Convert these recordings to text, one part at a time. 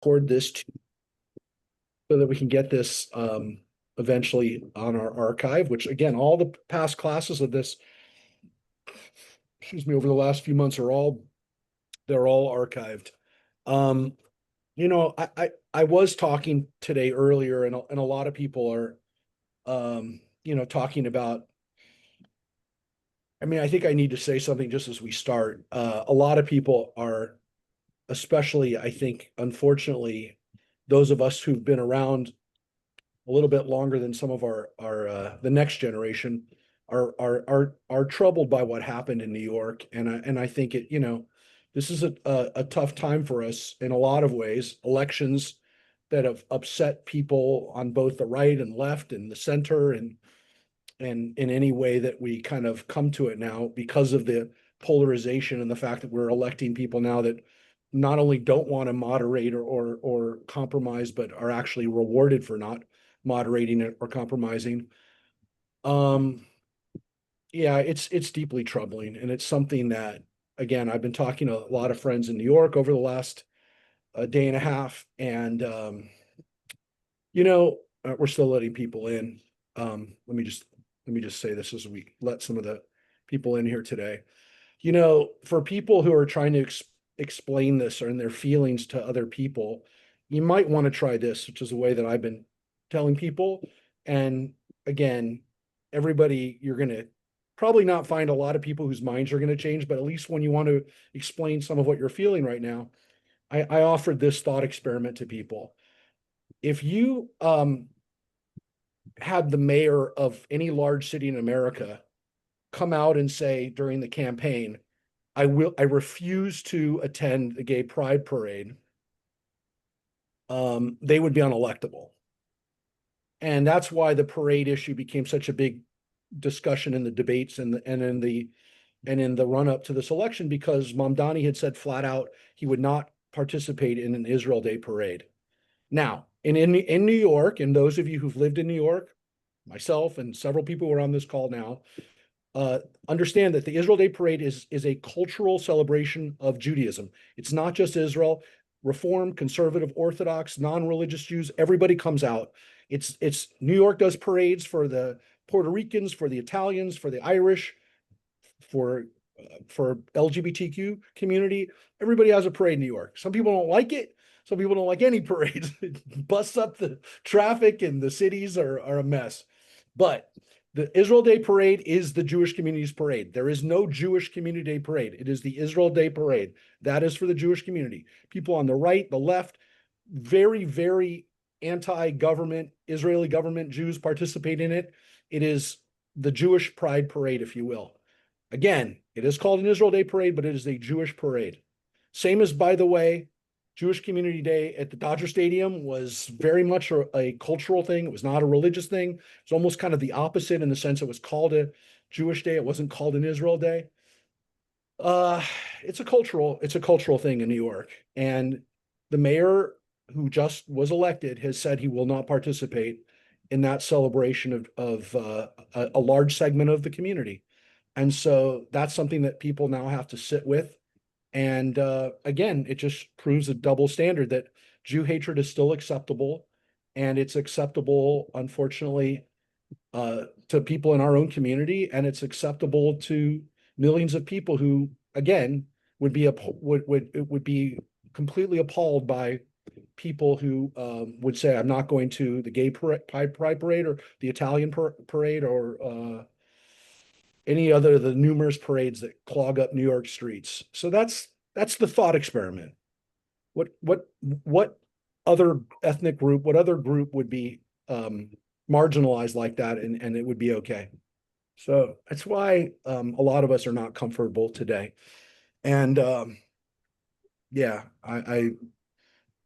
record this so that we can get this eventually on our archive, which again, all the past classes of this, excuse me, over the last few months they're all archived. Um, I was talking today earlier, and a lot of people are, talking about. I mean, I think I need to say something just as we start. A lot of people are, especially, I think, unfortunately, those of us who've been around a little bit longer than some of our the next generation are troubled by what happened in New York, and I think this is a tough time for us in a lot of ways. Elections that have upset people on both the right and left and the center, and in any way that we kind of come to it now because of the polarization and the fact that we're electing people now that not only don't want to moderate or compromise, but are actually rewarded for not moderating it or compromising. Um, yeah, it's deeply troubling, and it's something that, again, I've been talking to a lot of friends in New York over the last day and a half, and we're still letting people in. Let me just say this as we let some of the people in here today. For people who are trying to explain this or in their feelings to other people, you might want to try this, which is a way that I've been telling people. And again, everybody, you're going to probably not find a lot of people whose minds are going to change, but at least when you want to explain some of what you're feeling right now, I offered this thought experiment to people. If you had the mayor of any large city in America come out and say during the campaign, I refuse to attend the gay pride parade, they would be unelectable. And that's why the parade issue became such a big discussion in the debates and in the run up to this election, because Mamdani had said flat out he would not participate in an Israel Day parade. Now, in New York, and those of you who've lived in New York, myself and several people who are on this call now, understand that the Israel Day Parade is a cultural celebration of Judaism. It's not just Israel. Reform, conservative, Orthodox, non-religious Jews, everybody comes out. It's New York does parades for the Puerto Ricans, for the Italians, for the Irish, for for LGBTQ community. Everybody has a parade in New York. Some people don't like it. Some people don't like any parades. It busts up the traffic, and the cities are a mess. But the Israel Day Parade is the Jewish community's parade. There is no Jewish Community Day Parade. It is the Israel Day Parade. That is for the Jewish community. People on the right, the left, very, very anti-government, Israeli government Jews participate in it. It is the Jewish Pride Parade, if you will. Again, it is called an Israel Day Parade, but it is a Jewish parade. Same as, by the way, Jewish Community Day at the Dodger Stadium was very much a cultural thing. It was not a religious thing. It's almost kind of the opposite in the sense it was called a Jewish day. It wasn't called an Israel Day. Uh, it's a cultural thing in New York. And the mayor who just was elected has said he will not participate in that celebration of a large segment of the community. And so that's something that people now have to sit with. And again, it just proves a double standard that Jew hatred is still acceptable, and it's acceptable, unfortunately, to people in our own community, and it's acceptable to millions of people who, again, would be completely appalled by people who would say, "I'm not going to the gay pride parade or the Italian parade or any other of the numerous parades that clog up New York streets." So that's the thought experiment. What other ethnic group, what other group would be marginalized like that, and it would be okay? So that's why a lot of us are not comfortable today. And yeah,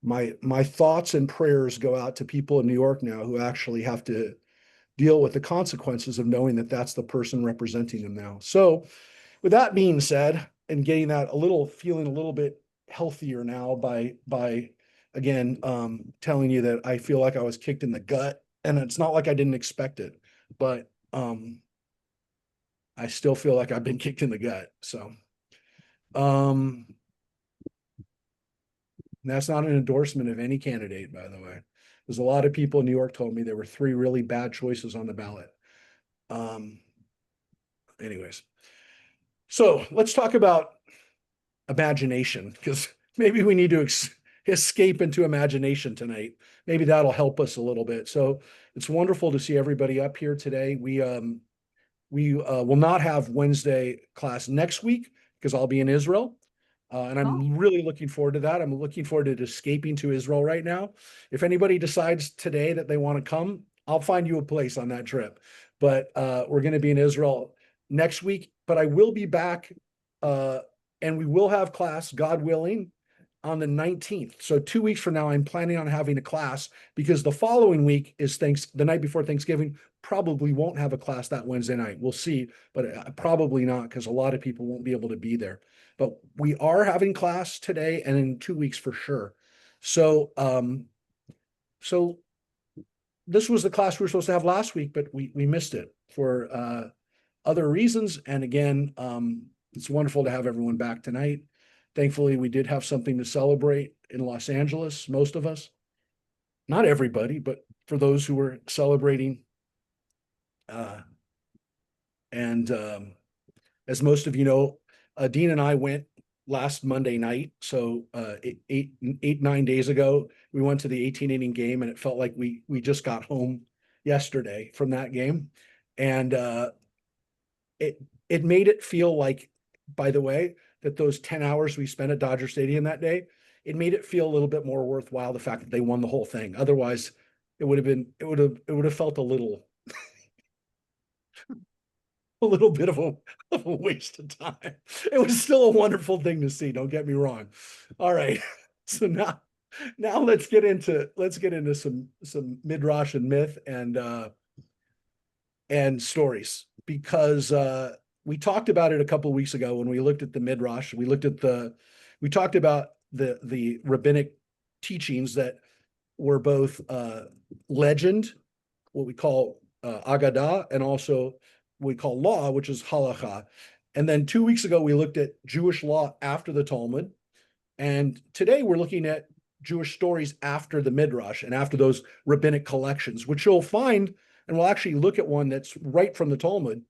my thoughts and prayers go out to people in New York now who actually have to deal with the consequences of knowing that that's the person representing them now. So with that being said, and getting that feeling a little bit healthier now by again telling you that I feel like I was kicked in the gut, and it's not like I didn't expect it, but I still feel like I've been kicked in the gut. So um And that's not an endorsement of any candidate, by the way. There's a lot of people in New York told me there were 3 really bad choices on the ballot. Anyways, so let's talk about imagination, because maybe we need to escape into imagination tonight. Maybe that'll help us a little bit. So it's wonderful to see everybody up here today. We will not have Wednesday class next week because I'll be in Israel. And I'm really looking forward to that. I'm looking forward to escaping to Israel right now. If anybody decides today that they want to come, I'll find you a place on that trip. But we're going to be in Israel next week. But I will be back, and we will have class, God willing, on the 19th. So 2 weeks from now, I'm planning on having a class because the following week is the night before Thanksgiving. Probably won't have a class that Wednesday night. We'll see, but probably not because a lot of people won't be able to be there. But we are having class today and in 2 weeks for sure. So, so this was the class we were supposed to have last week, but we missed it for other reasons. And again, it's wonderful to have everyone back tonight. Thankfully, we did have something to celebrate in Los Angeles, most of us. Not everybody, but for those who were celebrating. And as most of you know, Dean and I went last Monday night. So 9 days ago, we went to the 18 inning game, and it felt like we just got home yesterday from that game. And it made it feel like, by the way, that those 10 hours we spent at Dodger Stadium that day, it made it feel a little bit more worthwhile, the fact that they won the whole thing. Otherwise, it would have felt a little bit of a waste of time. It was still a wonderful thing to see, don't get me wrong. All right. So now let's get into some Midrash and myth and stories, because we talked about it a couple of weeks ago when we looked at the Midrash. We talked about the rabbinic teachings that were both legend, what we call Agadah, and also what we call law, which is halacha. And then 2 weeks ago, we looked at Jewish law after the Talmud. And today we're looking at Jewish stories after the Midrash and after those rabbinic collections, which you'll find, and we'll actually look at one that's right from the Talmud.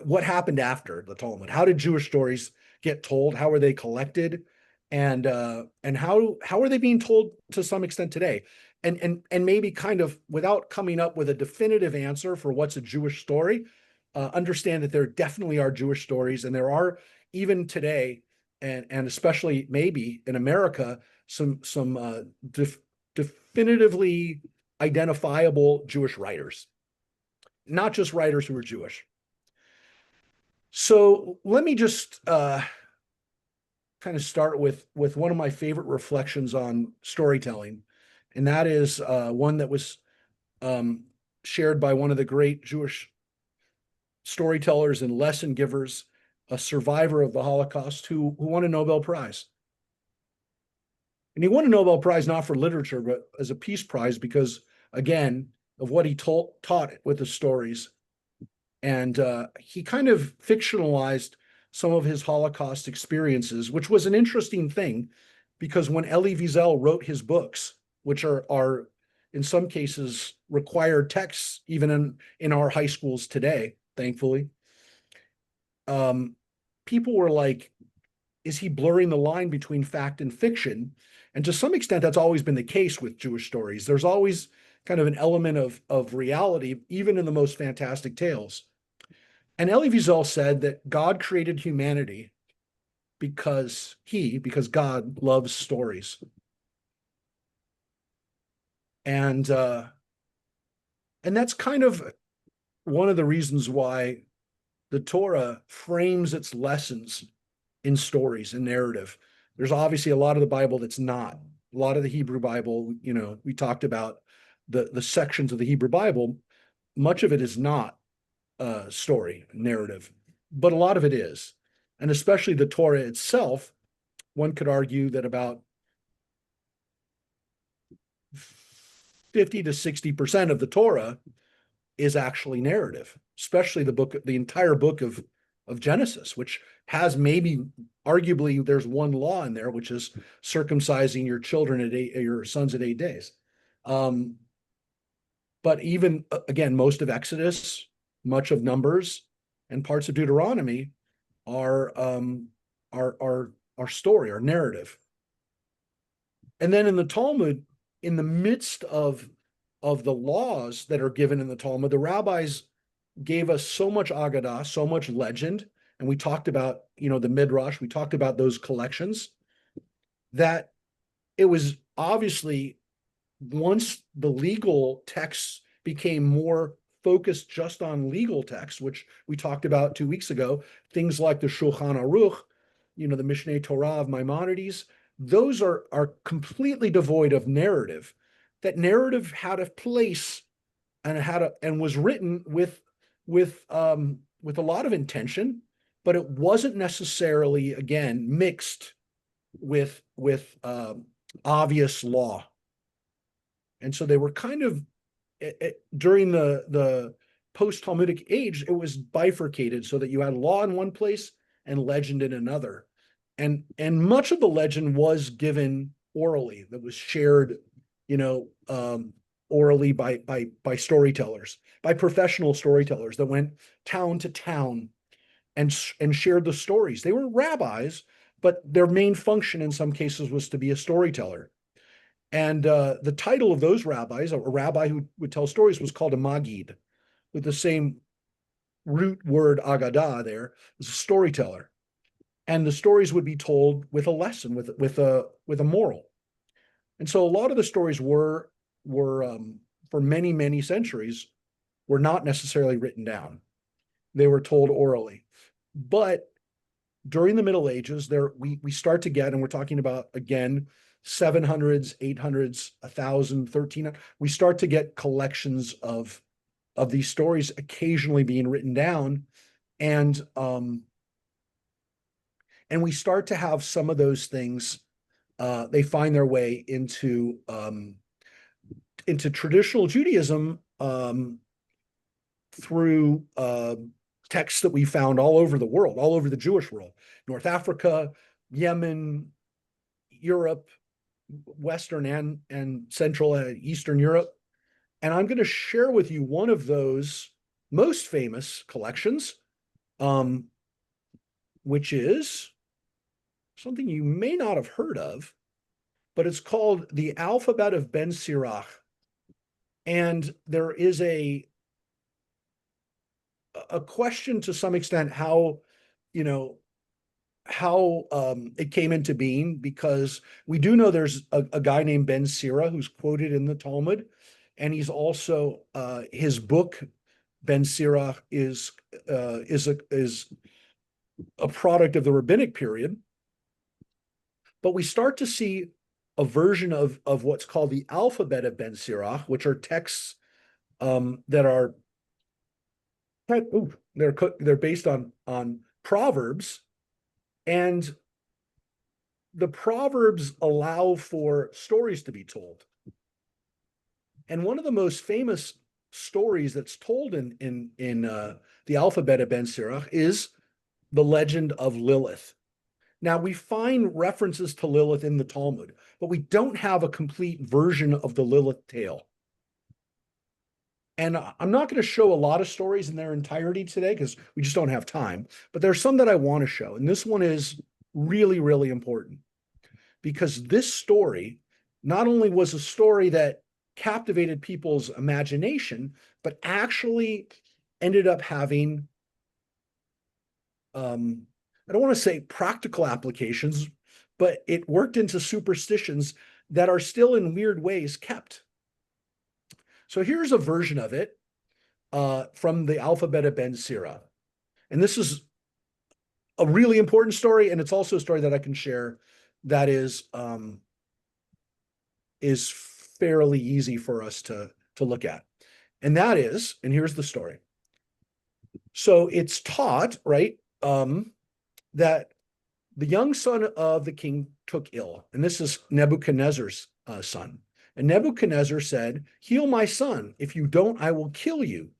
What happened after the Talmud? How did Jewish stories get told? How were they collected? And how are they being told to some extent today? And maybe kind of, without coming up with a definitive answer for what's a Jewish story, understand that there definitely are Jewish stories, and there are even today, and especially maybe in America, some definitively identifiable Jewish writers, not just writers who are Jewish. So let me just kind of start with one of my favorite reflections on storytelling, and that is one that was shared by one of the great Jewish storytellers and lesson givers, a survivor of the Holocaust who won a Nobel Prize. And he won a Nobel Prize not for literature, but as a peace prize because, again, of what he taught with the stories. And he kind of fictionalized some of his Holocaust experiences, which was an interesting thing, because when Elie Wiesel wrote his books, which are in some cases required texts, even in our high schools today, thankfully, people were like, is he blurring the line between fact and fiction? And to some extent, that's always been the case with Jewish stories. There's always kind of an element of reality, even in the most fantastic tales. And Elie Wiesel said that God created humanity because God loves stories. And that's kind of one of the reasons why the Torah frames its lessons in stories and narrative. There's obviously a lot of the Bible that's not. A lot of the Hebrew Bible, we talked about the sections of the Hebrew Bible. Much of it is not story narrative, but a lot of it is. And especially the Torah itself, one could argue that about 50 to 60% of the Torah is actually narrative, especially the entire book of Genesis, which has maybe arguably there's one law in there, which is circumcising your children your sons at 8 days. Um, but even again, most of Exodus, much of Numbers, and parts of Deuteronomy are our story, our narrative. And then in the Talmud, in the midst of the laws that are given in the Talmud, the rabbis gave us so much Agadah, so much legend, and we talked about, the Midrash, we talked about those collections, that it was obviously, once the legal texts became more focused just on legal texts, which we talked about 2 weeks ago, things like the Shulchan Aruch, the Mishneh Torah of Maimonides, those are completely devoid of narrative. That narrative had a place and was written with a lot of intention, but it wasn't necessarily, again, mixed with obvious law. And so they were kind of, during the post-Talmudic age, it was bifurcated so that you had law in one place and legend in another. And much of the legend was given orally, that was shared, orally by storytellers, by professional storytellers that went town to town and shared the stories. They were rabbis, but their main function in some cases was to be a storyteller. And the title of those rabbis, a rabbi who would tell stories, was called a Magid, with the same root word Agadah there, as a storyteller. And the stories would be told with a lesson, with a moral. And so a lot of the stories were for many, many centuries, were not necessarily written down. They were told orally. But during the Middle Ages, we start to get, and we're talking about, again, 700s, 800s, 1,000, 1,300. We start to get collections of these stories occasionally being written down, and we start to have some of those things. They find their way into traditional Judaism through texts that we found all over the world, all over the Jewish world, North Africa, Yemen, Europe, Western and Central and Eastern Europe. And I'm going to share with you one of those most famous collections, which is something you may not have heard of, but it's called the Alphabet of Ben Sirach. And there is a question to some extent how it came into being, because we do know there's a guy named Ben Sira who's quoted in the Talmud, and he's also his book Ben Sira is a product of the rabbinic period. But we start to see a version of what's called the Alphabet of Ben Sirach, which are texts that are they're based on Proverbs, and the Proverbs allow for stories to be told. And one of the most famous stories that's told in the Alphabet of Ben Sirach is the legend of Lilith. Now, we find references to Lilith in the Talmud, but we don't have a complete version of the Lilith tale. And I'm not going to show a lot of stories in their entirety today because we just don't have time, but there's some that I want to show. And this one is really, really important, because this story not only was a story that captivated people's imagination, but actually ended up having, I don't want to say practical applications, but it worked into superstitions that are still in weird ways kept. So here's a version of it from the Alphabet of Ben Sira. And this is a really important story, and it's also a story that I can share that is fairly easy for us to look at. And that is, and here's the story. So it's taught, right, that the young son of the king took ill, and this is Nebuchadnezzar's son. And Nebuchadnezzar said, "Heal my son. If you don't, I will kill you."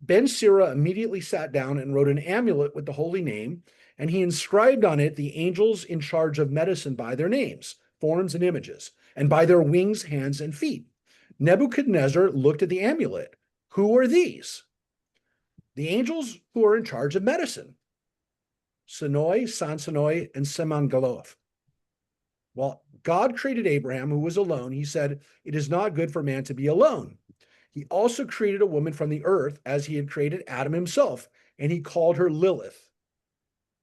Ben Sira immediately sat down and wrote an amulet with the holy name and he inscribed on it the angels in charge of medicine by their names, forms, and images, and by their wings, hands, and feet. Nebuchadnezzar looked at the amulet. Who are these? The angels who are in charge of medicine. Sinoi, Sansonoi, and Semangaloth. Well, God created Abraham, who was alone. He said, "It is not good for man to be alone." He also created a woman from the earth as he had created Adam himself, and he called her Lilith.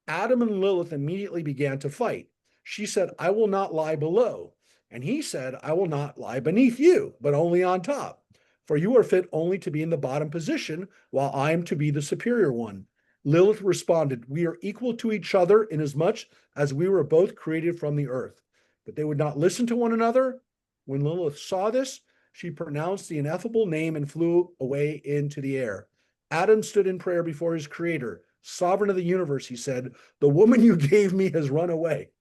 Adam and Lilith immediately began to fight. She said, "I will not lie below." And he said, "I will not lie beneath you, but only on top. For you are fit only to be in the bottom position, while I am to be the superior one." Lilith responded, "We are equal to each other inasmuch as we were both created from the earth." But they would not listen to one another. When Lilith saw this, she pronounced the ineffable name and flew away into the air. Adam stood in prayer before his creator. "Sovereign of the universe," he said, "the woman you gave me has run away."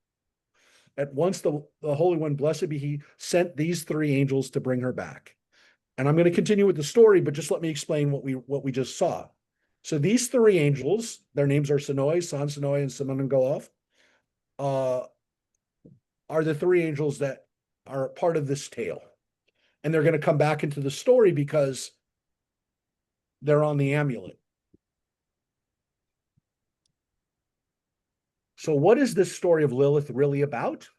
At once the Holy One, blessed be he, sent these three angels to bring her back. And I'm going to continue with the story, but just let me explain what we just saw. So these three angels, their names are Sinoi, Sansonoi, and Simonongoloth, are the three angels that are part of this tale. And they're going to come back into the story because they're on the amulet. So what is this story of Lilith really about?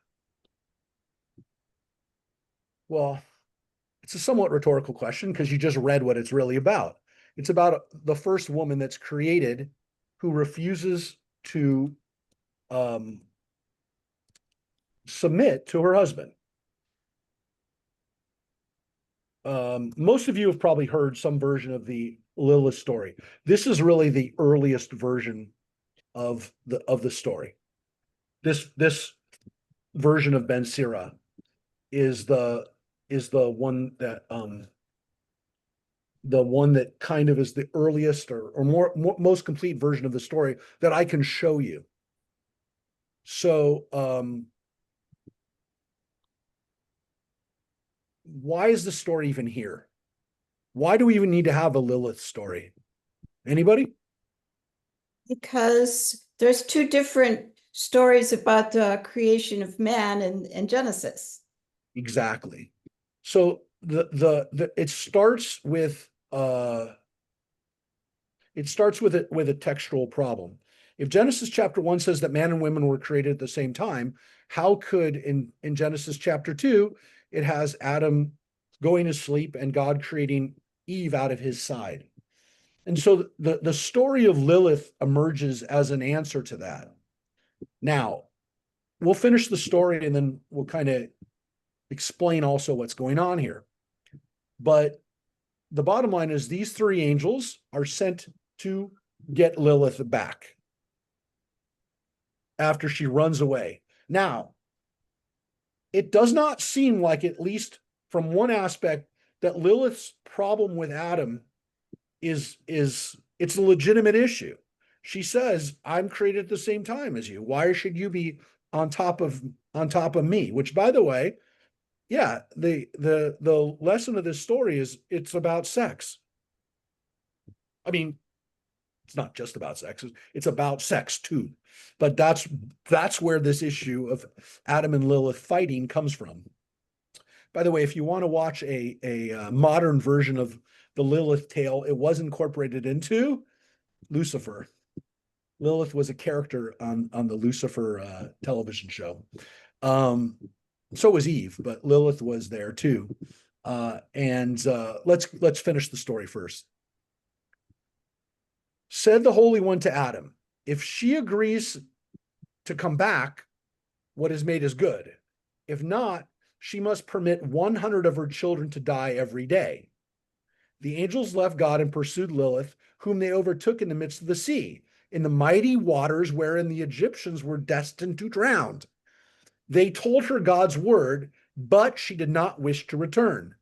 Well, it's a somewhat rhetorical question because you just read what it's really about. It's about the first woman that's created who refuses to submit to her husband. Most of you have probably heard some version of the Lilith story. This is really the earliest version of the story. This version of Ben Sira is the one that kind of is the earliest or more most complete version of the story that I can show you. So why is the story even here? Why do we even need to have a Lilith story? Anybody? Because there's two different stories about the creation of man in Genesis. Exactly. So it starts with a textual problem. If Genesis chapter 1 says that man and women were created at the same time, how could in Genesis chapter 2 it has Adam going to sleep and God creating Eve out of his side? And so the story of Lilith emerges as an answer to that. Now, we'll finish the story and then we'll kind of explain also what's going on here. But the bottom line is these three angels are sent to get Lilith back after she runs away. Now, it does not seem like, at least from one aspect, that Lilith's problem with Adam is it's a legitimate issue. She says, "I'm created at the same time as you. Why should you be on top of me?" Which, by the way, yeah, the lesson of this story is it's about sex. I mean, it's not just about sex, it's about sex too. But that's where this issue of Adam and Lilith fighting comes from. By the way, if you want to watch a modern version of the Lilith tale, it was incorporated into Lucifer. Lilith was a character on the Lucifer television show. So was Eve, but Lilith was there too. Let's finish the story first. Said the Holy One to Adam, "If she agrees to come back, what is made is good. If not, she must permit 100 of her children to die every day." The angels left God and pursued Lilith, whom they overtook in the midst of the sea, in the mighty waters wherein the Egyptians were destined to drown. They told her God's word, but she did not wish to return.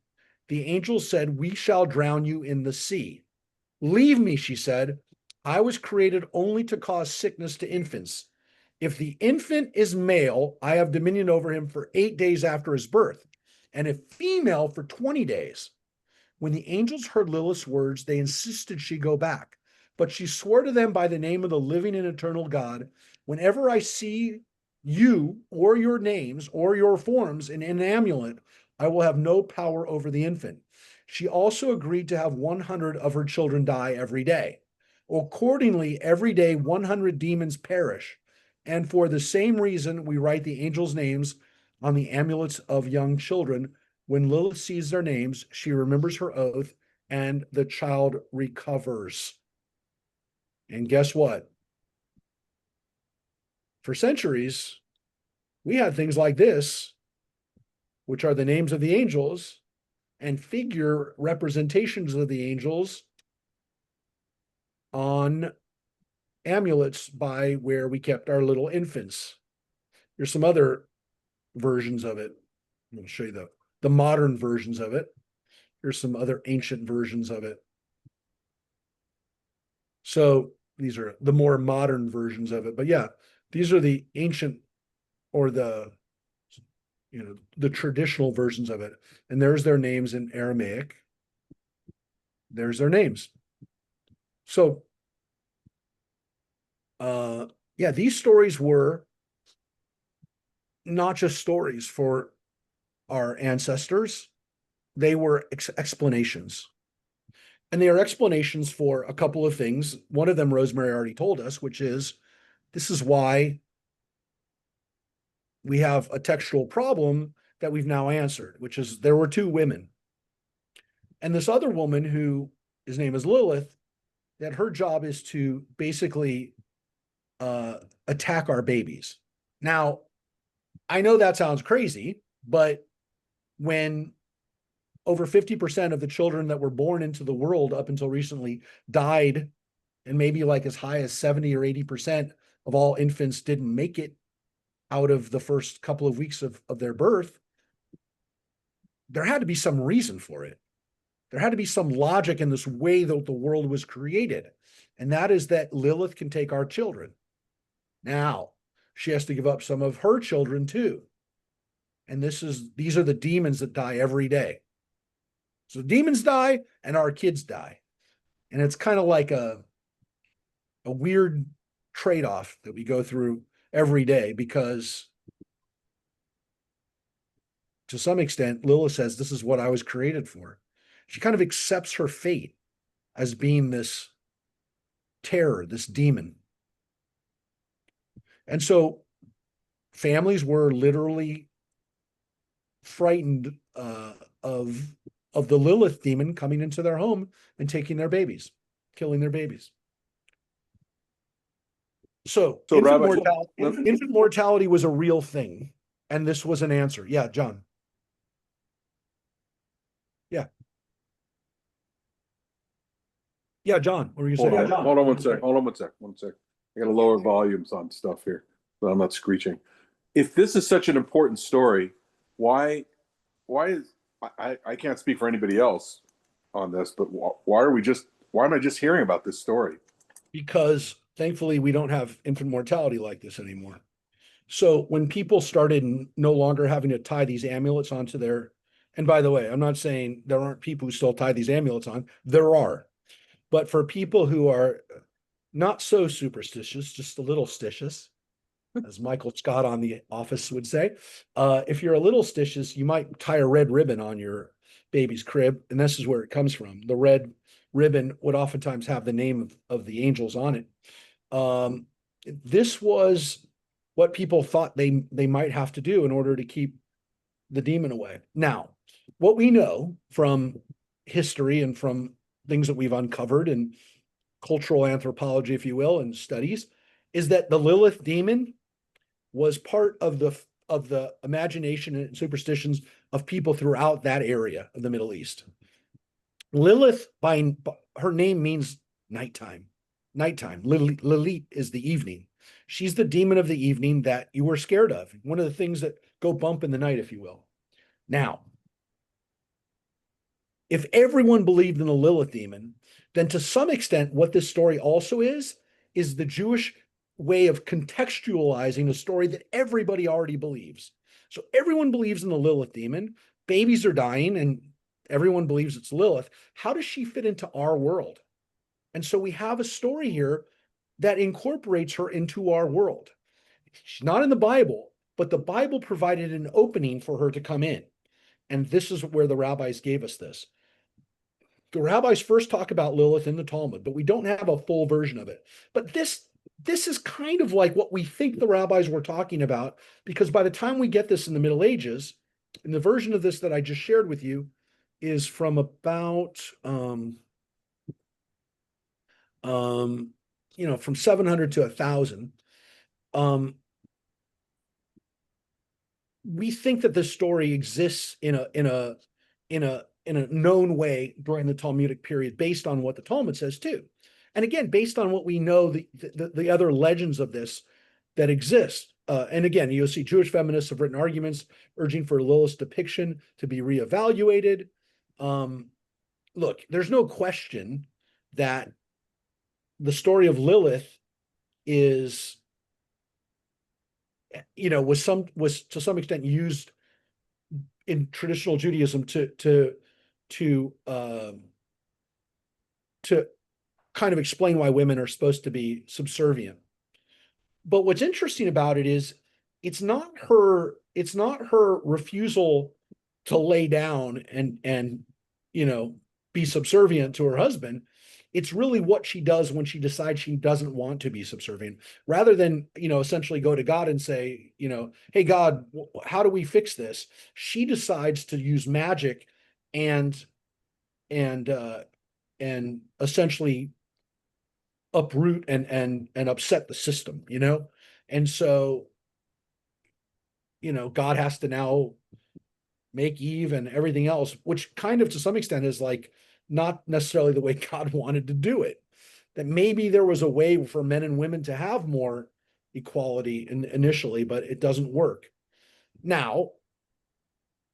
The angels said, "We shall drown you in the sea." "Leave me," she said. "I was created only to cause sickness to infants. If the infant is male, I have dominion over him for 8 days after his birth, and if female, for 20 days. When the angels heard Lilith's words, they insisted she go back. But she swore to them by the name of the living and eternal God whenever I see you or your names or your forms in an amulet, I will have no power over the infant. She also agreed to have 100 of her children die every day. Accordingly, every day 100 demons perish. And for the same reason, we write the angels' names on the amulets of young children. When Lilith sees their names, she remembers her oath and the child recovers. And guess what? For centuries, we had things like this, which are the names of the angels and figure representations of the angels on amulets by where we kept our little infants. There's some other versions of it. I'm going to show you the modern versions of it. Here's some other ancient versions of it. So these are the more modern versions of it. But yeah, these are the ancient or the traditional versions of it. And there's their names in Aramaic. There's their names. So yeah, these stories were not just stories for our ancestors, they were explanations. And they are explanations for a couple of things. One of them, Rosemary already told us, which is this is why we have a textual problem that we've now answered, which is there were two women. And this other woman, who his name is Lilith, that her job is to basically attack our babies. Now, I know that sounds crazy, but when over 50% of the children that were born into the world up until recently died, and maybe like as high as 70 or 80% of all infants didn't make it out of the first couple of weeks of their birth, there had to be some reason for it. There had to be some logic in this way that the world was created. And that is that Lilith can take our children. Now, she has to give up some of her children too. And these are the demons that die every day. So demons die and our kids die. And it's kind of like a weird trade-off that we go through every day, because to some extent, Lilith says, this is what I was created for. She kind of accepts her fate as being this terror, this demon. And so families were literally frightened of the Lilith demon coming into their home and taking their babies, killing their babies. So infant mortality was a real thing, and this was an answer. Yeah, John. Yeah. Yeah, John, what were you saying? Hold on one sec. One sec. I got to lower volumes on stuff here so I'm not screeching. If this is such an important story, why is I can't speak for anybody else on this, but why am I just hearing about this story? Because thankfully we don't have infant mortality like this anymore. So when people started no longer having to tie these amulets onto their, and by the way, I'm not saying there aren't people who still tie these amulets on, there are. But for people who are not so superstitious, just a little stitious, as Michael Scott on The Office would say, if you're a little stitious, you might tie a red ribbon on your baby's crib, and this is where it comes from. The red ribbon would oftentimes have the name of the angels on it. This was what people thought they might have to do in order to keep the demon away. Now, what we know from history and from things that we've uncovered in cultural anthropology, if you will, and studies, is that the Lilith demon was part of the imagination and superstitions of people throughout that area of the Middle East. Lilith, by her name, means nighttime. Nighttime. Lilith is the evening. She's the demon of the evening that you were scared of. One of the things that go bump in the night, if you will. Now, if everyone believed in the Lilith demon, then to some extent, what this story also is the Jewish way of contextualizing a story that everybody already believes. So everyone believes in the Lilith demon. Babies are dying, and everyone believes it's Lilith. How does she fit into our world? And so we have a story here that incorporates her into our world. She's not in the Bible, but the Bible provided an opening for her to come in. And this is where the rabbis gave us this. The rabbis first talk about Lilith in the Talmud, but we don't have a full version of it. But this is kind of like what we think the rabbis were talking about, because by the time we get this in the Middle Ages, and the version of this that I just shared with you is from about from 700 to 1000. We think that this story exists in a known way during the Talmudic period, based on what the Talmud says too, and again based on what we know the other legends of this that exist. And again, you'll see Jewish feminists have written arguments urging for Lilith's depiction to be reevaluated. Look, there's no question that the story of Lilith is, was to some extent used in traditional Judaism to kind of explain why women are supposed to be subservient. But what's interesting about it is it's not her refusal to lay down and be subservient to her husband. It's really what she does when she decides she doesn't want to be subservient, rather than, essentially go to God and say, hey, God, how do we fix this? She decides to use magic and essentially uproot and upset the system, And so, God has to now make Eve and everything else, which kind of to some extent is like not necessarily the way God wanted to do it. That maybe there was a way for men and women to have more equality initially, but it doesn't work. Now,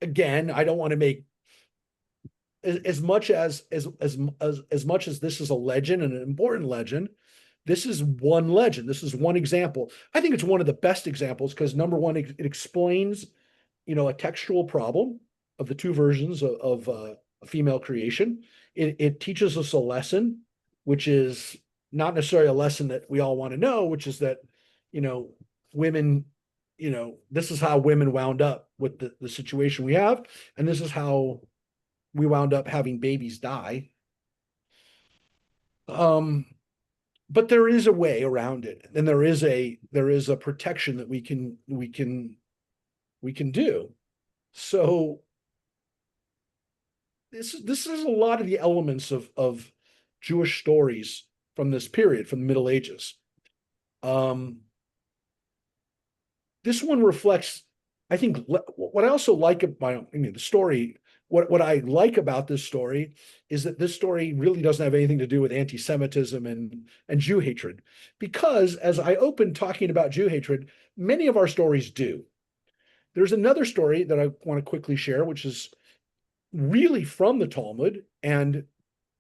again, I don't want to make as much as much as this is a legend and an important legend. This is one legend. This is one example. I think it's one of the best examples because, number one, it explains, a textual problem of the two versions of female creation. It teaches us a lesson, which is not necessarily a lesson that we all want to know, which is that, women, this is how women wound up with the situation we have. And this is how we wound up having babies die. But there is a way around it, and there is a protection that we can do. So this is a lot of the elements of Jewish stories from this period, from the Middle Ages. This one reflects, I think, what I also like about, the story. What I like about this story is that this story really doesn't have anything to do with anti-Semitism and Jew hatred, because as I opened talking about Jew hatred, many of our stories do. There's another story that I want to quickly share, which is really from the Talmud, and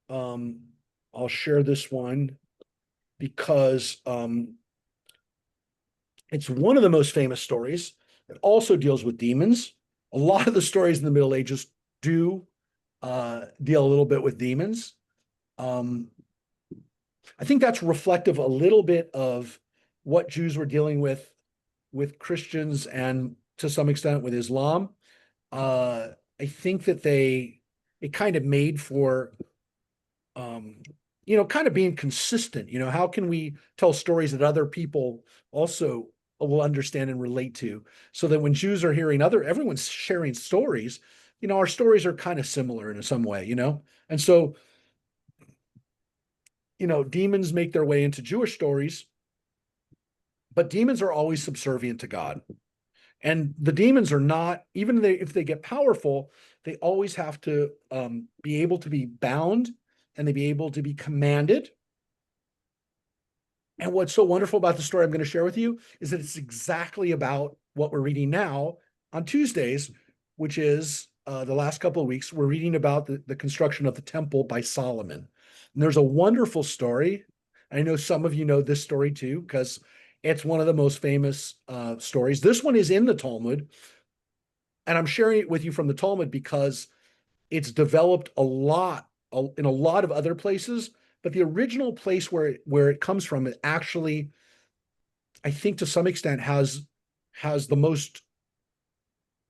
I'll share this one because it's one of the most famous stories. It also deals with demons. A lot of the stories in the Middle Ages do deal a little bit with demons. I think that's reflective a little bit of what Jews were dealing with Christians and to some extent with Islam. I think that it kind of made for, kind of being consistent. How can we tell stories that other people also will understand and relate to, so that when Jews are hearing everyone's sharing stories, our stories are kind of similar in some way, and so, demons make their way into Jewish stories, but demons are always subservient to God. And the demons are not, even if they get powerful, they always have to be able to be bound, and they be able to be commanded. And what's so wonderful about the story I'm going to share with you is that it's exactly about what we're reading now on Tuesdays, which is the last couple of weeks. We're reading about the construction of the temple by Solomon. And there's a wonderful story. I know some of you know this story too, because it's one of the most famous stories. This one is in the Talmud, and I'm sharing it with you from the Talmud because it's developed a lot in a lot of other places, but the original place where it comes from, it actually I think to some extent has the most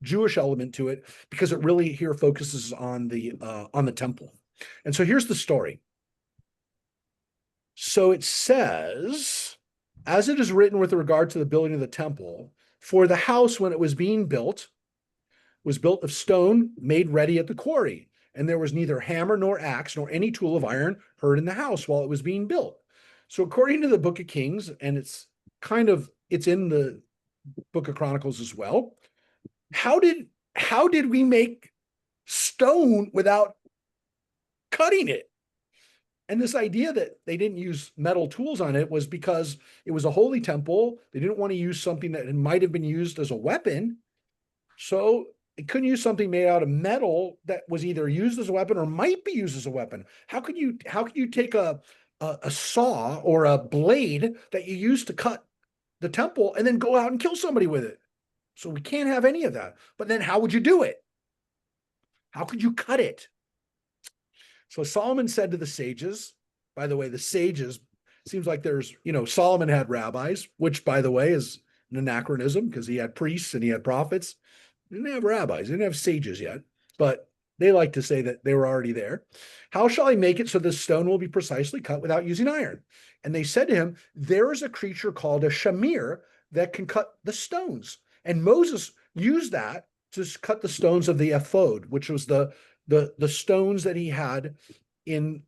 Jewish element to it, because it really here focuses on the temple. And so here's the story. So it says, as it is written with regard to the building of the temple, for the house when it was being built was built of stone made ready at the quarry, and there was neither hammer nor axe nor any tool of iron heard in the house while it was being built. So according to the Book of Kings, and it's in the Book of Chronicles as well, how did we make stone without cutting it? And this idea that they didn't use metal tools on it was because it was a holy temple. They didn't want to use something that might have been used as a weapon. So it couldn't use something made out of metal that was either used as a weapon or might be used as a weapon. How could you take a saw or a blade that you use to cut the temple and then go out and kill somebody with it? So we can't have any of that. But then how would you do it? How could you cut it? So Solomon said to the sages, by the way, the sages, seems like there's, Solomon had rabbis, which by the way is an anachronism because he had priests and he had prophets. He didn't have rabbis, he didn't have sages yet, but they like to say that they were already there. How shall I make it so this stone will be precisely cut without using iron? And they said to him, there is a creature called a shamir that can cut the stones. And Moses used that to cut the stones of the ephod, which was the stones that he had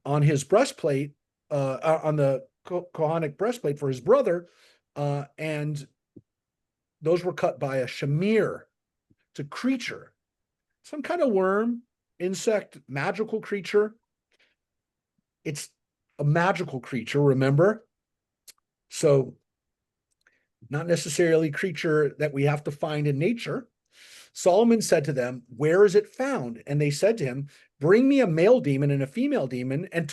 on his breastplate, on the Kohanic breastplate for his brother, and those were cut by a shamir. It's a creature, some kind of worm, insect, magical creature. It's a magical creature, remember? So not necessarily a creature that we have to find in nature. Solomon said to them, where is it found? And they said to him, bring me a male demon and a female demon and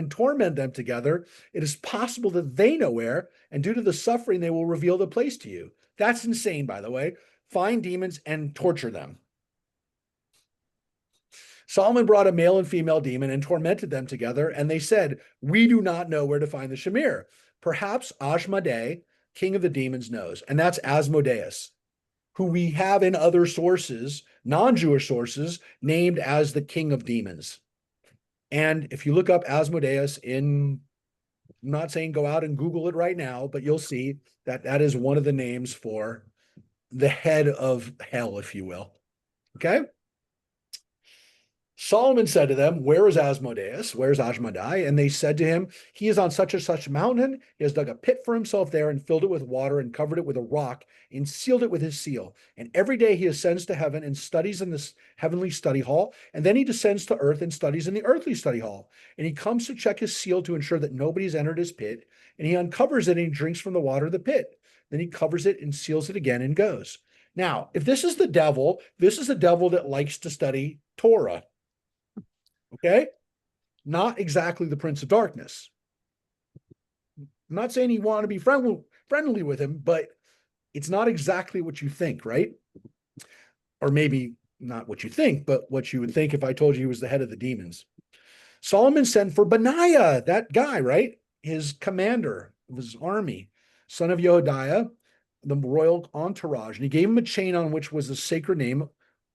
torment them together. It is possible that they know where, and due to the suffering, they will reveal the place to you. That's insane, by the way. Find demons and torture them. Solomon brought a male and female demon and tormented them together, and they said, we do not know where to find the shamir. Perhaps Ashmedai, king of the demons, knows. And that's Asmodeus, who we have in other sources, non-Jewish sources, named as the king of demons. And if you look up Asmodeus I'm not saying go out and Google it right now, but you'll see that that is one of the names for the head of hell, if you will. Okay? Solomon said to them, where is Asmodeus? Where's Ashmedai? And they said to him, he is on such and such mountain. He has dug a pit for himself there and filled it with water and covered it with a rock and sealed it with his seal. And every day he ascends to heaven and studies in this heavenly study hall. And then he descends to earth and studies in the earthly study hall. And he comes to check his seal to ensure that nobody's entered his pit. And he uncovers it and he drinks from the water of the pit. Then he covers it and seals it again and goes. Now, if this is the devil, this is the devil that likes to study Torah. Okay? Not exactly the Prince of Darkness. I'm not saying you want to be friendly with him, but it's not exactly what you think, right? Or maybe not what you think, but what you would think if I told you he was the head of the demons. Solomon sent for Benaiah, that guy, right? His commander of his army, son of Yehoiada, the royal entourage. And he gave him a chain on which was the sacred name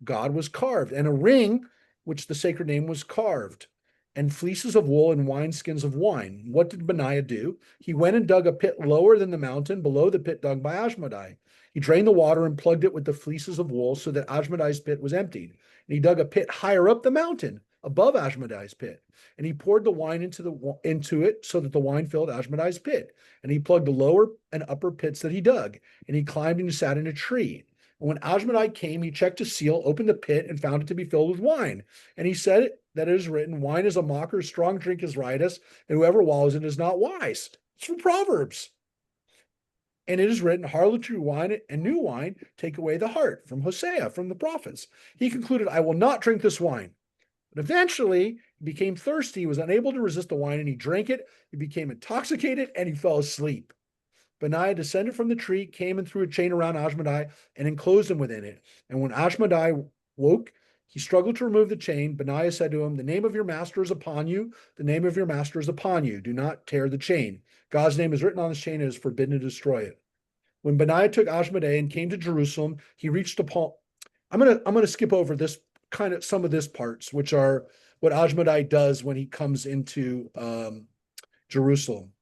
God was carved, and a ring which the sacred name was carved, and fleeces of wool and wineskins of wine. What did Benaiah do? He went and dug a pit lower than the mountain, below the pit dug by Ashmedai. He drained the water and plugged it with the fleeces of wool so that Ashmedai's pit was emptied. And he dug a pit higher up the mountain, above Ashmedai's pit. And he poured the wine into it so that the wine filled Ashmedai's pit. And he plugged the lower and upper pits that he dug. And he climbed and he sat in a tree. And when Ashmedai came, he checked his seal, opened the pit, and found it to be filled with wine. And he said that it is written, wine is a mocker, strong drink is riotous, and whoever wallows in it is not wise. It's from Proverbs. And it is written, harlotry wine and new wine take away the heart, from Hosea, from the prophets. He concluded, I will not drink this wine. But eventually, he became thirsty, he was unable to resist the wine, and he drank it. He became intoxicated, and he fell asleep. Benaiah descended from the tree, came and threw a chain around Ashmedai and enclosed him within it. And when Ashmedai woke, he struggled to remove the chain. Benaiah said to him, the name of your master is upon you. The name of your master is upon you. Do not tear the chain. God's name is written on this chain and it is forbidden to destroy it. When Benaiah took Ashmedai and came to Jerusalem, he reached a palm. I'm gonna skip over this kind of some of this parts, which are what Ashmedai does when he comes into Jerusalem.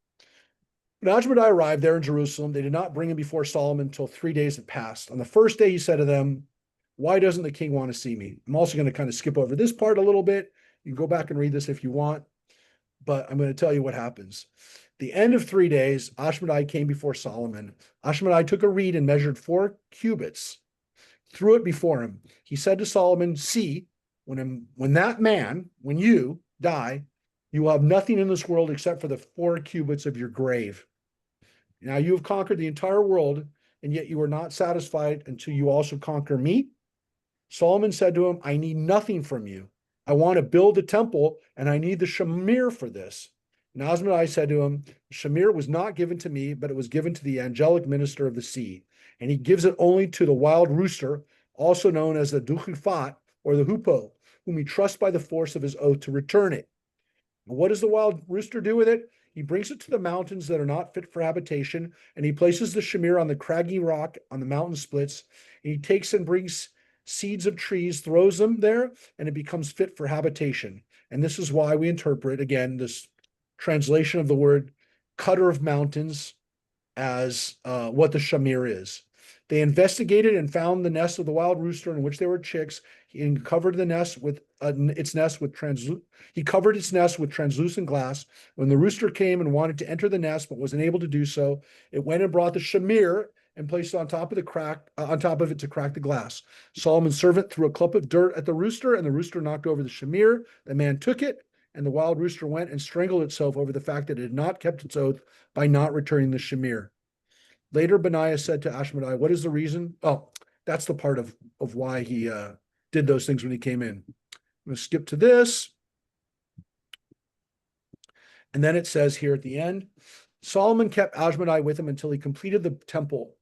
When Ashmedai arrived there in Jerusalem, they did not bring him before Solomon until 3 days had passed. On the first day, he said to them, "Why doesn't the king want to see me?" I'm also going to kind of skip over this part a little bit. You can go back and read this if you want, but I'm going to tell you what happens. The end of 3 days, Ashmedai came before Solomon. Ashmedai took a reed and measured 4 cubits, threw it before him. He said to Solomon, "See, when you die, you will have nothing in this world except for the 4 cubits of your grave. Now you have conquered the entire world, and yet you are not satisfied until you also conquer me." Solomon said to him, "I need nothing from you. I want to build a temple, and I need the shamir for this." And Ashmedai said to him, "Shamir was not given to me, but it was given to the angelic minister of the sea, and he gives it only to the wild rooster, also known as the duchifat or the hoopoe, whom he trusts by the force of his oath to return it. And what does the wild rooster do with it? He brings it to the mountains that are not fit for habitation, and he places the shamir on the craggy rock on the mountain splits. And he takes and brings seeds of trees, throws them there, and it becomes fit for habitation. And this is why we interpret, again, this translation of the word cutter of mountains as what the shamir is. They investigated and found the nest of the wild rooster in which there were chicks. He covered the nest with he covered its nest with translucent glass. When the rooster came and wanted to enter the nest but was unable to do so, it went and brought the shamir and placed it on top of it to crack the glass. Solomon's servant threw a clump of dirt at the rooster, and the rooster knocked over the shamir. The man took it, and the wild rooster went and strangled itself over the fact that it had not kept its oath by not returning the shamir. Later, Benaiah said to Ashmedai, "What is the reason?" Oh, that's the part of why he did those things when he came in. I'm going to skip to this. And then it says here at the end, Solomon kept Ashmedai with him until he completed the temple.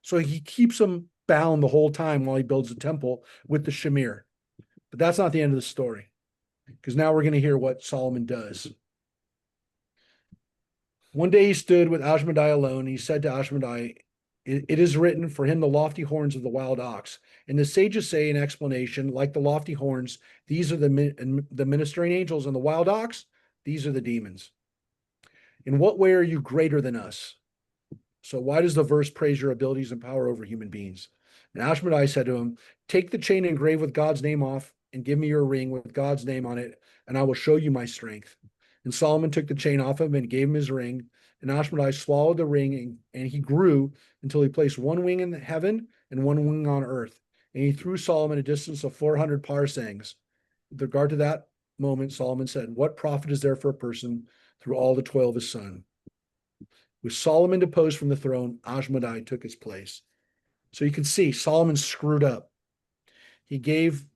So he keeps him bound the whole time while he builds the temple with the shamir. But that's not the end of the story, because now we're going to hear what Solomon does. One day he stood with Ashmedai alone. He said to Ashmedai, "It is written, for him the lofty horns of the wild ox." And the sages say in explanation, like the lofty horns, these are the ministering angels, and the wild ox, these are the demons. In what way are you greater than us? So why does the verse praise your abilities and power over human beings? And Ashmedai said to him, "Take the chain engraved with God's name off and give me your ring with God's name on it, and I will show you my strength." And Solomon took the chain off him and gave him his ring. And Ashmedai swallowed the ring, and he grew until he placed one wing in heaven and one wing on earth. And he threw Solomon a distance of 400 parsangs. With regard to that moment, Solomon said, "What profit is there for a person through all the toil of his son?" With Solomon deposed from the throne, Ashmedai took his place. So you can see Solomon screwed up. He gave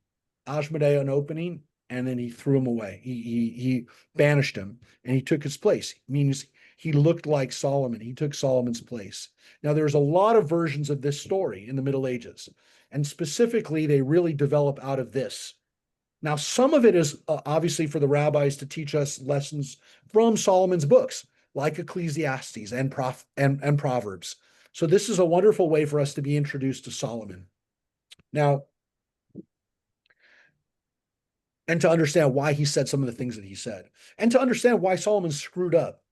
Ashmedai an opening, and then he threw him away. He banished him, and he took his place. It means he looked like Solomon. He took Solomon's place. Now, there's a lot of versions of this story in the Middle Ages, and specifically, they really develop out of this. Now, some of it is obviously for the rabbis to teach us lessons from Solomon's books, like Ecclesiastes and Proverbs. So this is a wonderful way for us to be introduced to Solomon. Now, and to understand why he said some of the things that he said, and to understand why Solomon screwed up.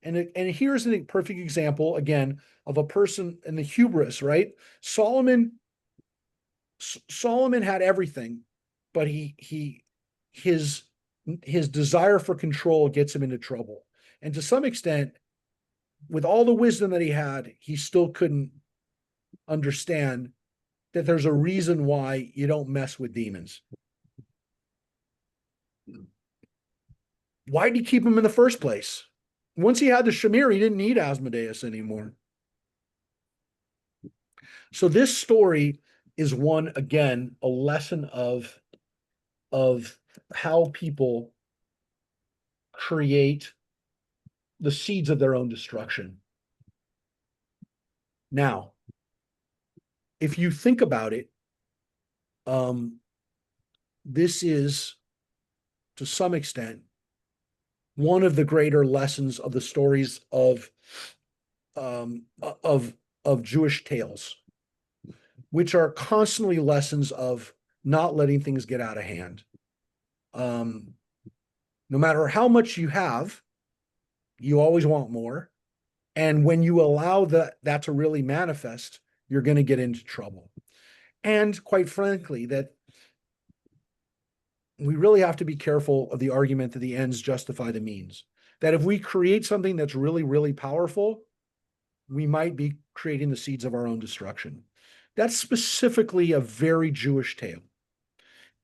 And here's a perfect example, again, of a person in the hubris, right? Solomon had everything, but his desire for control gets him into trouble. And to some extent, with all the wisdom that he had, he still couldn't understand that there's a reason why you don't mess with demons. Why did he keep him in the first place? Once he had the shamir, he didn't need Asmodeus anymore. So this story is one, again, a lesson of how people create the seeds of their own destruction. Now, if you think about it, this is, to some extent, one of the greater lessons of the stories of of Jewish tales, which are constantly lessons of not letting things get out of hand. No matter how much you have, you always want more. And when you allow that to really manifest, you're going to get into trouble. And quite frankly, that we really have to be careful of the argument that the ends justify the means. That if we create something that's really, really powerful, we might be creating the seeds of our own destruction. That's specifically a very Jewish tale.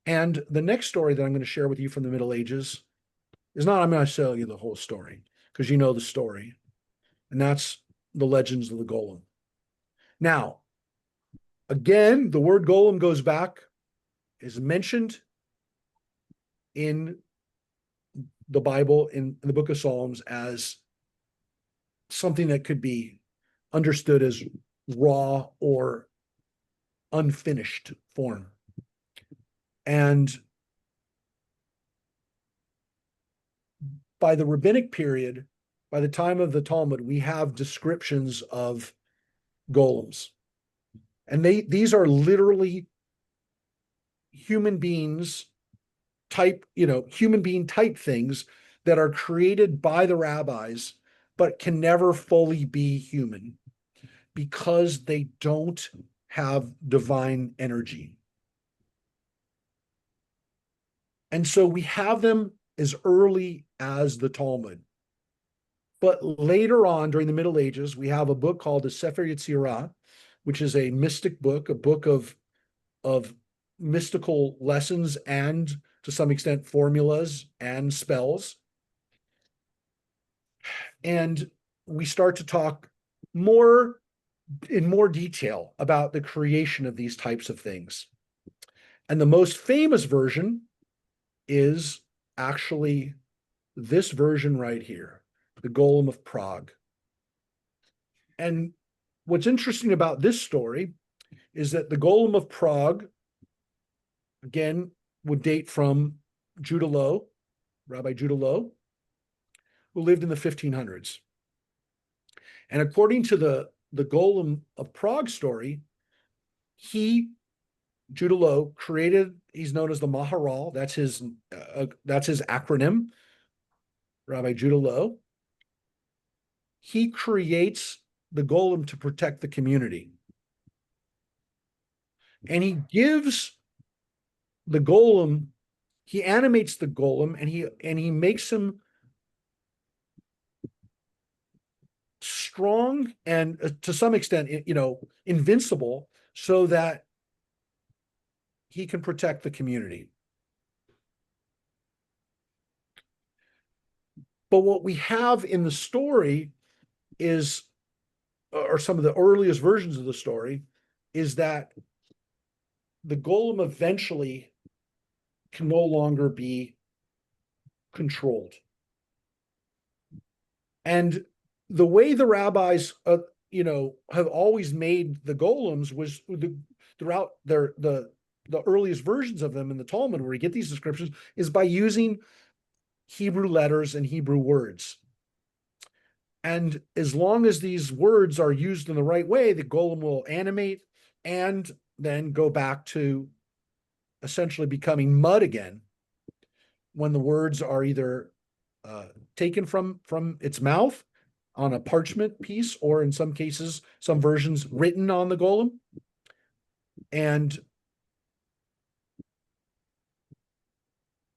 And the next story that I'm going to share with you from the Middle Ages is not, I'm going to tell you the whole story, because you know the story. And that's the legends of the golem. Now, again, the word golem goes back, is mentioned in the Bible, in the book of Psalms, as something that could be understood as raw or unfinished form. And by the rabbinic period, by the time of the Talmud, we have descriptions of golems. And these are literally human beings type, human being type things that are created by the rabbis, but can never fully be human because they don't have divine energy. And so we have them as early as the Talmud. But later on, during the Middle Ages, we have a book called the Sefer Yetzirah, which is a mystic book, a book of mystical lessons and, to some extent, formulas and spells. And we start to talk in more detail about the creation of these types of things. And the most famous version is actually this version right here, the Golem of Prague. And what's interesting about this story is that the Golem of Prague, again, would date from Judah Loew, Rabbi Judah Loew, who lived in the 1500s. And according to the Golem of Prague story, Judah Loew, he's known as the Maharal, that's his acronym, Rabbi Judah Loew. He creates the golem to protect the community. And he gives the golem, he animates the golem, and he makes him strong and to some extent, invincible, so that he can protect the community. But what we have in the story is, or some of the earliest versions of the story, is that the golem eventually can no longer be controlled. And the way the rabbis, have always made the golems was throughout the earliest versions of them in the Talmud, where we get these descriptions, is by using Hebrew letters and Hebrew words. And as long as these words are used in the right way, the golem will animate and then go back to essentially becoming mud again when the words are either taken from its mouth on a parchment piece, or in some cases, some versions written on the golem. And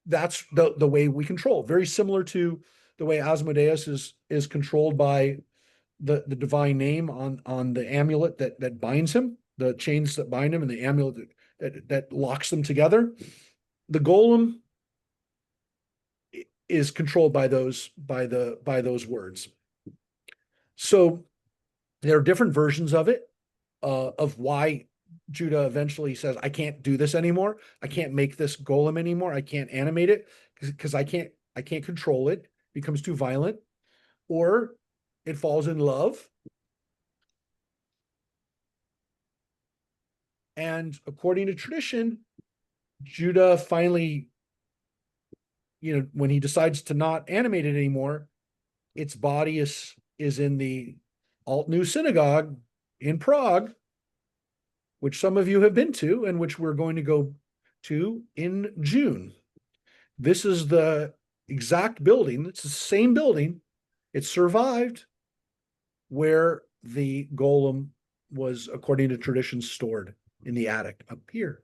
that's the way we control. Very similar to the way Asmodeus is controlled by the divine name on the amulet that binds him, the chains that bind him, and the amulet that locks them together. The golem is controlled by those words. So there are different versions of it, of why Judah eventually says, I can't do this anymore. I can't make this golem anymore. I can't animate it because I can't control it. It becomes too violent. Or it falls in love. And according to tradition, Judah finally, when he decides to not animate it anymore, its body is in the Alt New Synagogue in Prague, which some of you have been to and which we're going to go to in June. This is the exact building. It's the same building. It survived where the golem was, according to tradition, stored in the attic up here.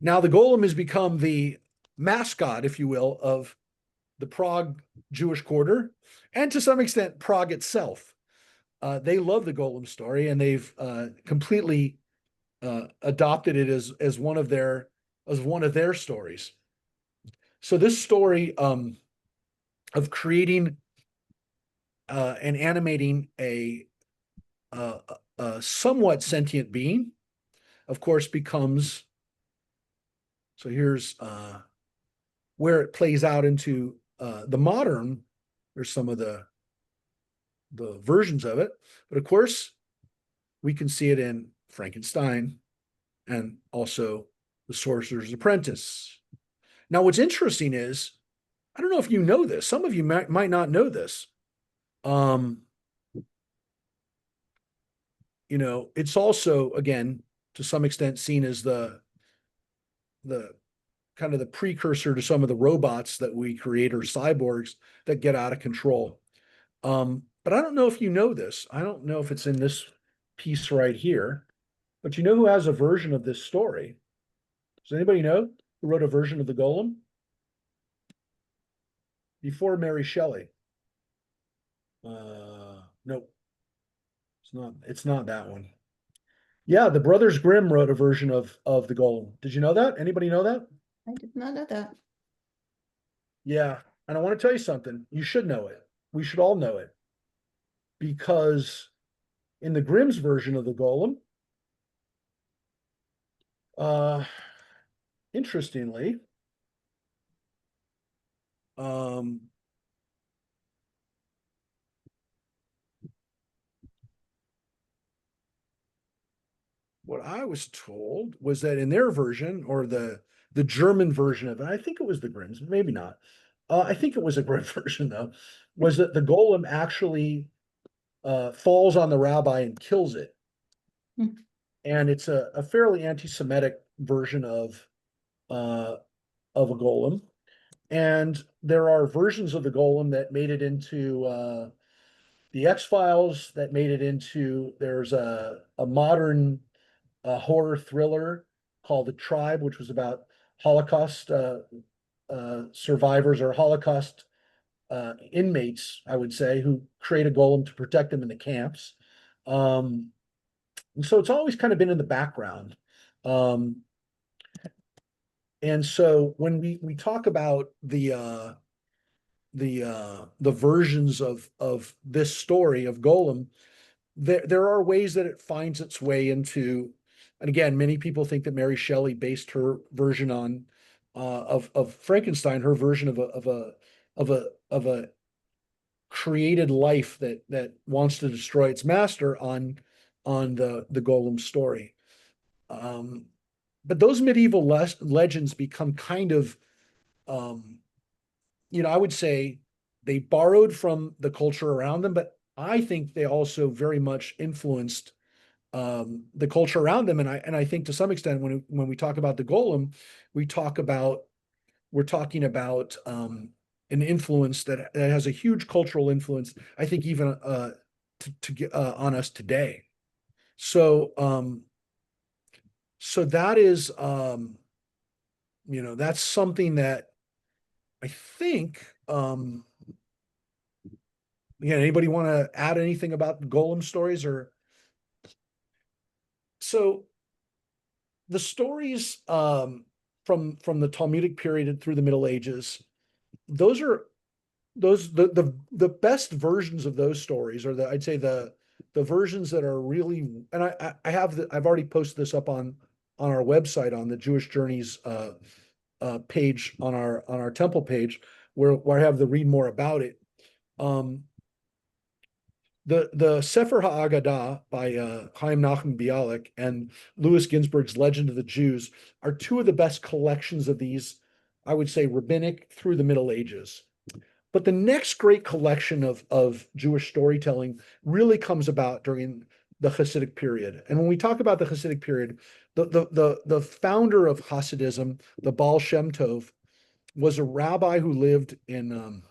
Now the golem has become the mascot, if you will, of the Prague Jewish quarter, and to some extent Prague itself. They love the golem story, and they've completely adopted it as one of their stories. So this story of creating and animating a somewhat sentient being, of course, becomes. So here's where it plays out into the modern. There's some of the versions of it, but of course, we can see it in Frankenstein and also The Sorcerer's Apprentice. Now, what's interesting is, I don't know if you know this. Some of you might not know this. It's also, again, to some extent, seen as the kind of the precursor to some of the robots that we create, or cyborgs that get out of control. But I don't know if you know this. I don't know if it's in this piece right here, but you know who has a version of this story? Does anybody know who wrote a version of the Golem? Before Mary Shelley. Nope. It's not that one. Yeah, the Brothers Grimm wrote a version of the Golem. Did you know that? Anybody know that? I did not know that. Yeah. And I want to tell you something. You should know it. We should all know it. Because in the Grimm's version of the Golem, interestingly, what I was told was that in their version, or the German version of it, I think it was the Grimm's, maybe not. I think it was a Grimm version though, was that the golem actually falls on the rabbi and kills it. Hmm. And it's a fairly anti-Semitic version of a golem. And there are versions of the golem that made it into the X-Files, that made it into, there's a modern horror thriller called The Tribe, which was about Holocaust survivors, or Holocaust inmates, I would say, who create a golem to protect them in the camps. And so it's always kind of been in the background. And so when we talk about the versions of this story of Golem, there are ways that it finds its way into. And again, many people think that Mary Shelley based her version on of Frankenstein, her version of a created life that wants to destroy its master, on the golem story. But those medieval legends become kind of, I would say they borrowed from the culture around them, but I think they also very much influenced the culture around them. And I think to some extent, when we talk about the golem, we're talking about an influence that has a huge cultural influence, I think, even on us today. So that is, that's something that I think, again, anybody want to add anything about golem stories? Or so the stories from the Talmudic period through the Middle Ages, the best versions of those stories are I'd say the versions that are really, and I've already posted this up on our website, on the Jewish Journeys page, on our temple page, where I have the read more about it. The Sefer HaAgadah by Chaim Nachman Bialik and Louis Ginsburg's Legend of the Jews are two of the best collections of these, I would say, rabbinic through the Middle Ages. But the next great collection of Jewish storytelling really comes about during the Hasidic period. And when we talk about the Hasidic period, the founder of Hasidism, the Baal Shem Tov, was a rabbi who lived in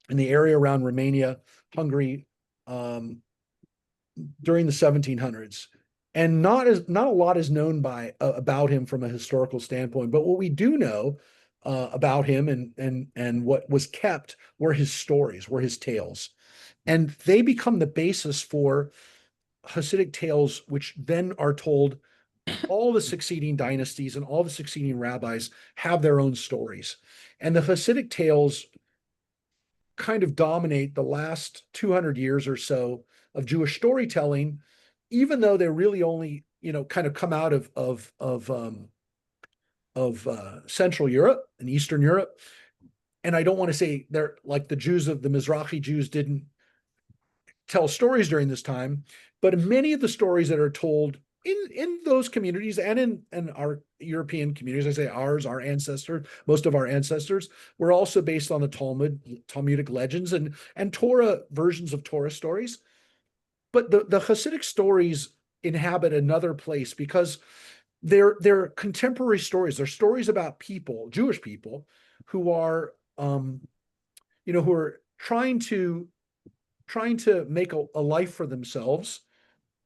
the area around Romania, Hungary, during the 1700s. And not a lot is known about him from a historical standpoint. But what we do know about him and what was kept were his stories, were his tales, and they become the basis for Hasidic tales, which then are told. All the succeeding dynasties and all the succeeding rabbis have their own stories, and the Hasidic tales kind of dominate the last 200 years or so of Jewish storytelling, even though they're really only, kind of come out of Central Europe and Eastern Europe. And I don't want to say they're like the Mizrahi Jews didn't tell stories during this time, but many of the stories that are told in those communities and in our European communities, I say ours, our ancestors, most of our ancestors, were also based on the Talmudic legends and Torah versions of Torah stories. But the Hasidic stories inhabit another place because they're contemporary stories. They're stories about people, Jewish people, who are who are trying to make a life for themselves.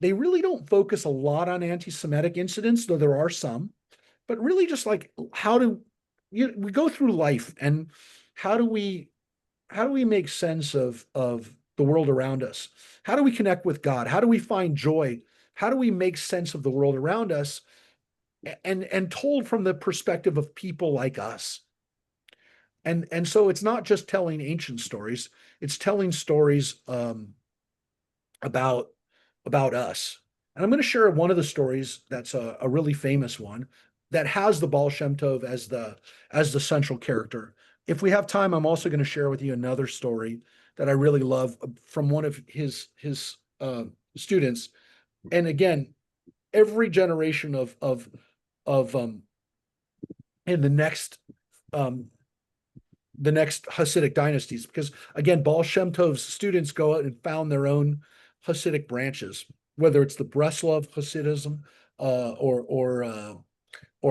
They really don't focus a lot on anti-Semitic incidents, though there are some, but really just like we go through life and how do we make sense of the world around us? How do we connect with God? How do we find joy? How do we make sense of the world around us? And told from the perspective of people like us. And so it's not just telling ancient stories, it's telling stories about us. And I'm going to share one of the stories that's a really famous one that has the Baal Shem Tov as the central character. If we have time, I'm also going to share with you another story that I really love from one of his students. And again, every generation of in the next Hasidic dynasties, because again, Baal Shem Tov's students go out and found their own Hasidic branches, whether it's the Breslov Hasidism, or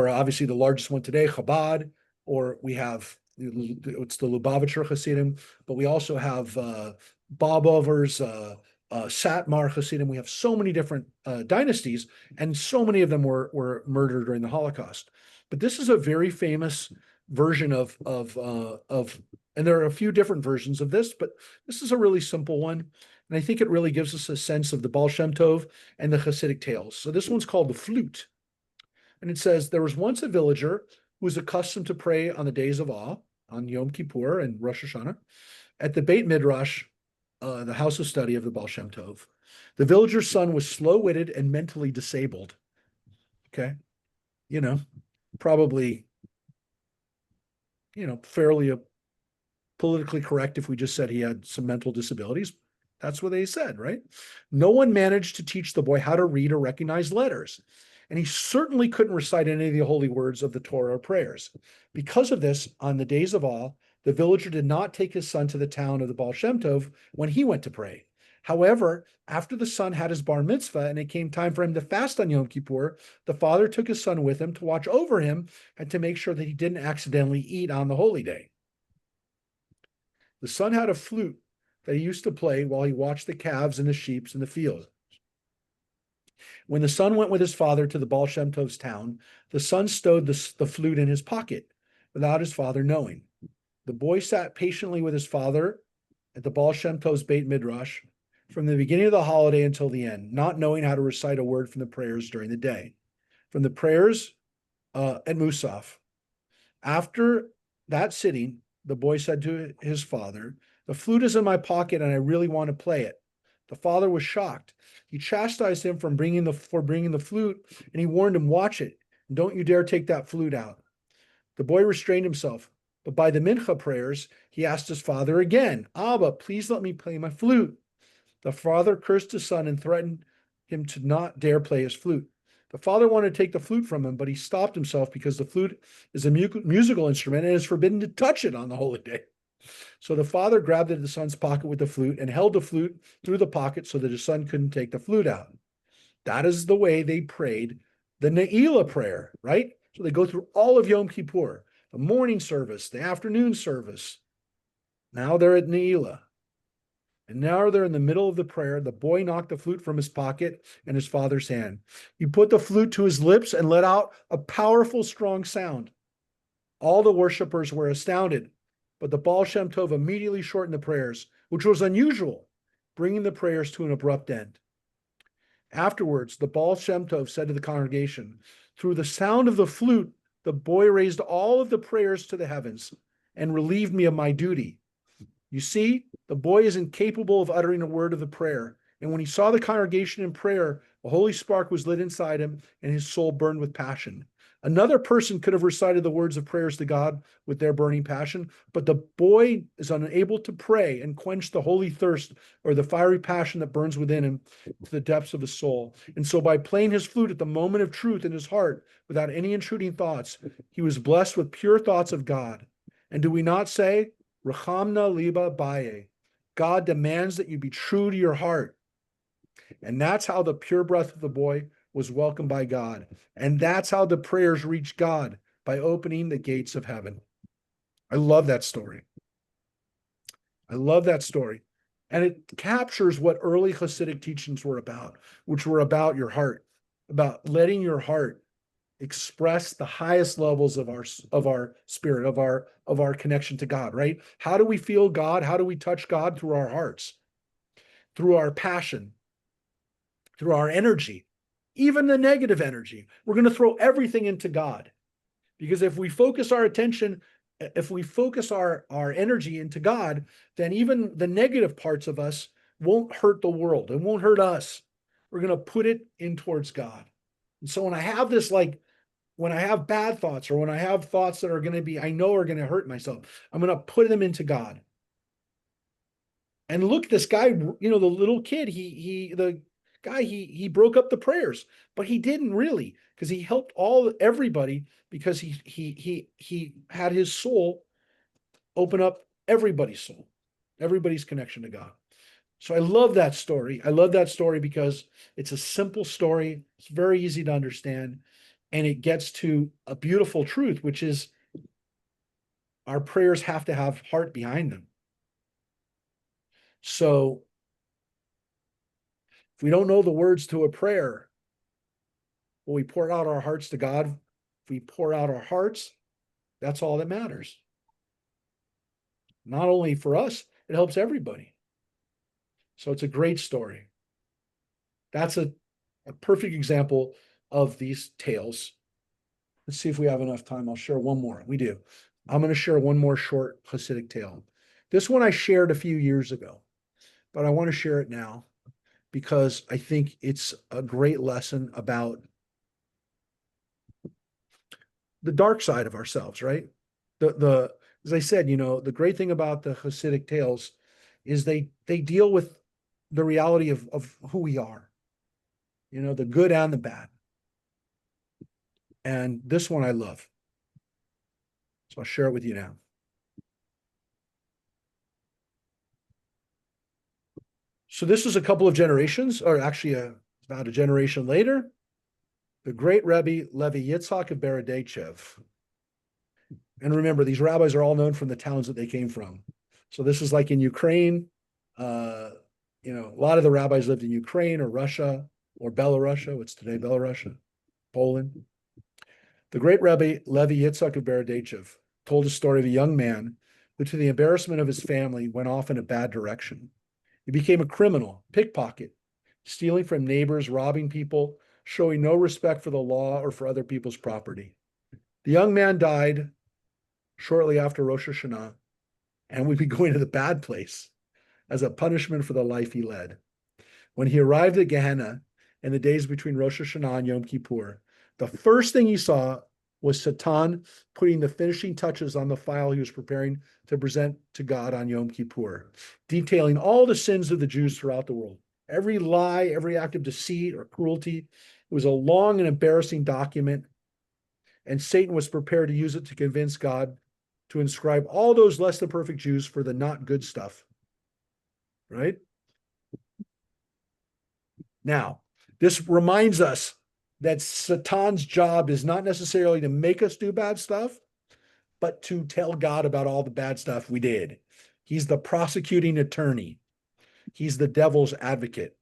obviously the largest one today, Chabad, or it's the Lubavitcher Hasidim, but we also have Bobovers, Satmar Hasidim. We have so many different dynasties, and so many of them were murdered during the Holocaust. But this is a very famous version of, and there are a few different versions of this, but this is a really simple one. And I think it really gives us a sense of the Baal Shem Tov and the Hasidic tales. So this one's called The Flute. And it says, there was once a villager who was accustomed to pray on the days of awe, on Yom Kippur and Rosh Hashanah, at the Beit Midrash, the house of study of the Baal Shem Tov. The villager's son was slow-witted and mentally disabled. Okay. Probably, fairly politically correct if we just said he had some mental disabilities. That's what they said, right? No one managed to teach the boy how to read or recognize letters. And he certainly couldn't recite any of the holy words of the Torah or prayers. Because of this, on the days of awe, the villager did not take his son to the town of the Baal Shem Tov when he went to pray. However, after the son had his bar mitzvah and it came time for him to fast on Yom Kippur, the father took his son with him to watch over him and to make sure that he didn't accidentally eat on the holy day. The son had a flute that he used to play while he watched the calves and the sheep in the field. When the son went with his father to the Baal Shem Tov's town, the son stowed the flute in his pocket without his father knowing. The boy sat patiently with his father at the Baal Shem Tov's Beit Midrash from the beginning of the holiday until the end, not knowing how to recite a word from the prayers during the day. From the prayers at Musaf. After that sitting, the boy said to his father, "The flute is in my pocket and I really want to play it." The father was shocked. He chastised him for bringing the flute, and he warned him, "Watch it, and don't you dare take that flute out." The boy restrained himself, but by the mincha prayers, he asked his father again, "Abba, please let me play my flute." The father cursed his son and threatened him to not dare play his flute. The father wanted to take the flute from him, but he stopped himself because the flute is a musical instrument and is forbidden to touch it on the holy day. So the father grabbed into the son's pocket with the flute and held the flute through the pocket so that his son couldn't take the flute out. That is the way they prayed the Ne'ilah prayer, right? So they go through all of Yom Kippur, the morning service, the afternoon service. Now they're at Ne'ilah. And now they're in the middle of the prayer. The boy knocked the flute from his pocket and his father's hand. He put the flute to his lips and let out a powerful, strong sound. All the worshipers were astounded, but the Baal Shem Tov immediately shortened the prayers, which was unusual, bringing the prayers to an abrupt end. Afterwards, the Baal Shem Tov said to the congregation, through the sound of the flute, the boy raised all of the prayers to the heavens and relieved me of my duty. You see, the boy is incapable of uttering a word of the prayer. And when he saw the congregation in prayer, a holy spark was lit inside him and his soul burned with passion. Another person could have recited the words of prayers to God with their burning passion, but the boy is unable to pray and quench the holy thirst or the fiery passion that burns within him to the depths of his soul. And so by playing his flute at the moment of truth in his heart, without any intruding thoughts, he was blessed with pure thoughts of God. And do we not say, Rechamna liba baye, God demands that you be true to your heart. And that's how the pure breath of the boy was welcomed by God. And that's how the prayers reached God, by opening the gates of heaven. I love that story. I love that story. And it captures what early Hasidic teachings were about, which were about your heart, about letting your heart express the highest levels of our spirit, of our connection to God, right? How do we feel God? How do we touch God? Through our hearts, through our passion, through our energy, even the negative energy. We're going to throw everything into God, because if we focus our attention, if we focus our energy into God, then even the negative parts of us won't hurt the world. It won't hurt us. We're going to put it in towards God. And so when I have this, like, when I have bad thoughts, or when I have thoughts that are going to be, I know are going to hurt myself, I'm going to put them into God. And look, this guy, the little kid, he broke up the prayers, but he didn't really, because he helped everybody, because he had his soul open up everybody's soul, everybody's connection to God. So I love that story. I love that story because it's a simple story. It's very easy to understand, and it gets to a beautiful truth, which is our prayers have to have heart behind them. So if we don't know the words to a prayer, when we pour out our hearts to God, if we pour out our hearts, that's all that matters. Not only for us, it helps everybody. So it's a great story. That's a perfect example of these tales. Let's see if we have enough time. I'll share one more. We do. I'm going to share one more short Hasidic tale. This one I shared a few years ago, but I want to share it now because I think it's a great lesson about the dark side of ourselves, right? As I said, the great thing about the Hasidic tales is they deal with the reality of who we are, the good and the bad. And this one I love. So I'll share it with you now. So this is a couple of generations, or actually about a generation later. The great Rebbe Levi Yitzhak of Berditchev. And remember, these rabbis are all known from the towns that they came from. So this is like in Ukraine. A lot of the rabbis lived in Ukraine or Russia or Belarusia, what's today Belarusia, Poland. The great Rebbe Levi Yitzhak of Berditchev told a story of a young man who, to the embarrassment of his family, went off in a bad direction. He became a criminal, pickpocket, stealing from neighbors, robbing people, showing no respect for the law or for other people's property. The young man died shortly after Rosh Hashanah, and would be going to the bad place as a punishment for the life he led. When he arrived at Gehenna in the days between Rosh Hashanah and Yom Kippur, the first thing he saw was Satan putting the finishing touches on the file he was preparing to present to God on Yom Kippur, detailing all the sins of the Jews throughout the world. Every lie, every act of deceit or cruelty. It was a long and embarrassing document, and Satan was prepared to use it to convince God to inscribe all those less than perfect Jews for the not good stuff. Right? Now, this reminds us that Satan's job is not necessarily to make us do bad stuff, but to tell God about all the bad stuff we did. He's the prosecuting attorney. He's the devil's advocate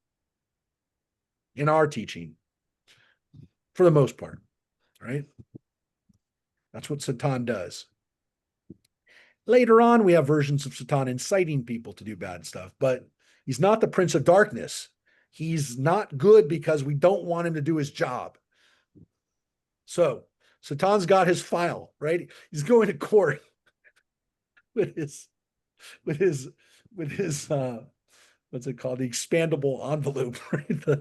in our teaching, for the most part, right? That's what Satan does. Later on, we have versions of Satan inciting people to do bad stuff, but he's not the prince of darkness. He's not good because we don't want him to do his job. So Satan's got his file, right? He's going to court with his what's it called? The expandable envelope, right?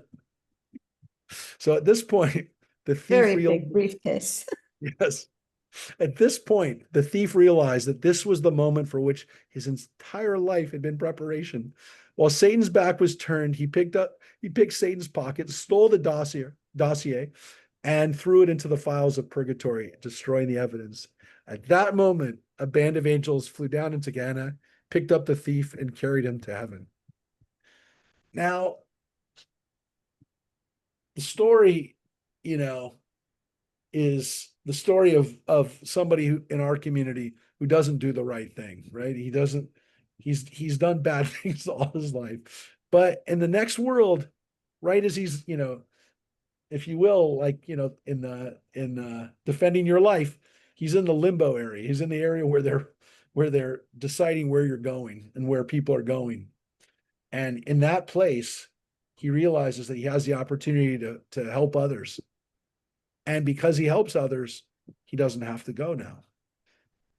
So at this point, the thief Very big briefcase. Yes. At this point, the thief realized that this was the moment for which his entire life had been preparation. While Satan's back was turned, he picked Satan's pocket, stole the dossier, and threw it into the files of purgatory, destroying the evidence. At that moment, a band of angels flew down into Gehenna, picked up the thief, and carried him to heaven. Now, the story, is the story of somebody who in our community who doesn't do the right thing, right? He's done bad things all his life. But in the next world, right as he's, if you will, like, in defending your life, he's in the limbo area. He's in the area where they're deciding where you're going and where people are going. And in that place, he realizes that he has the opportunity to help others. And because he helps others, he doesn't have to go now.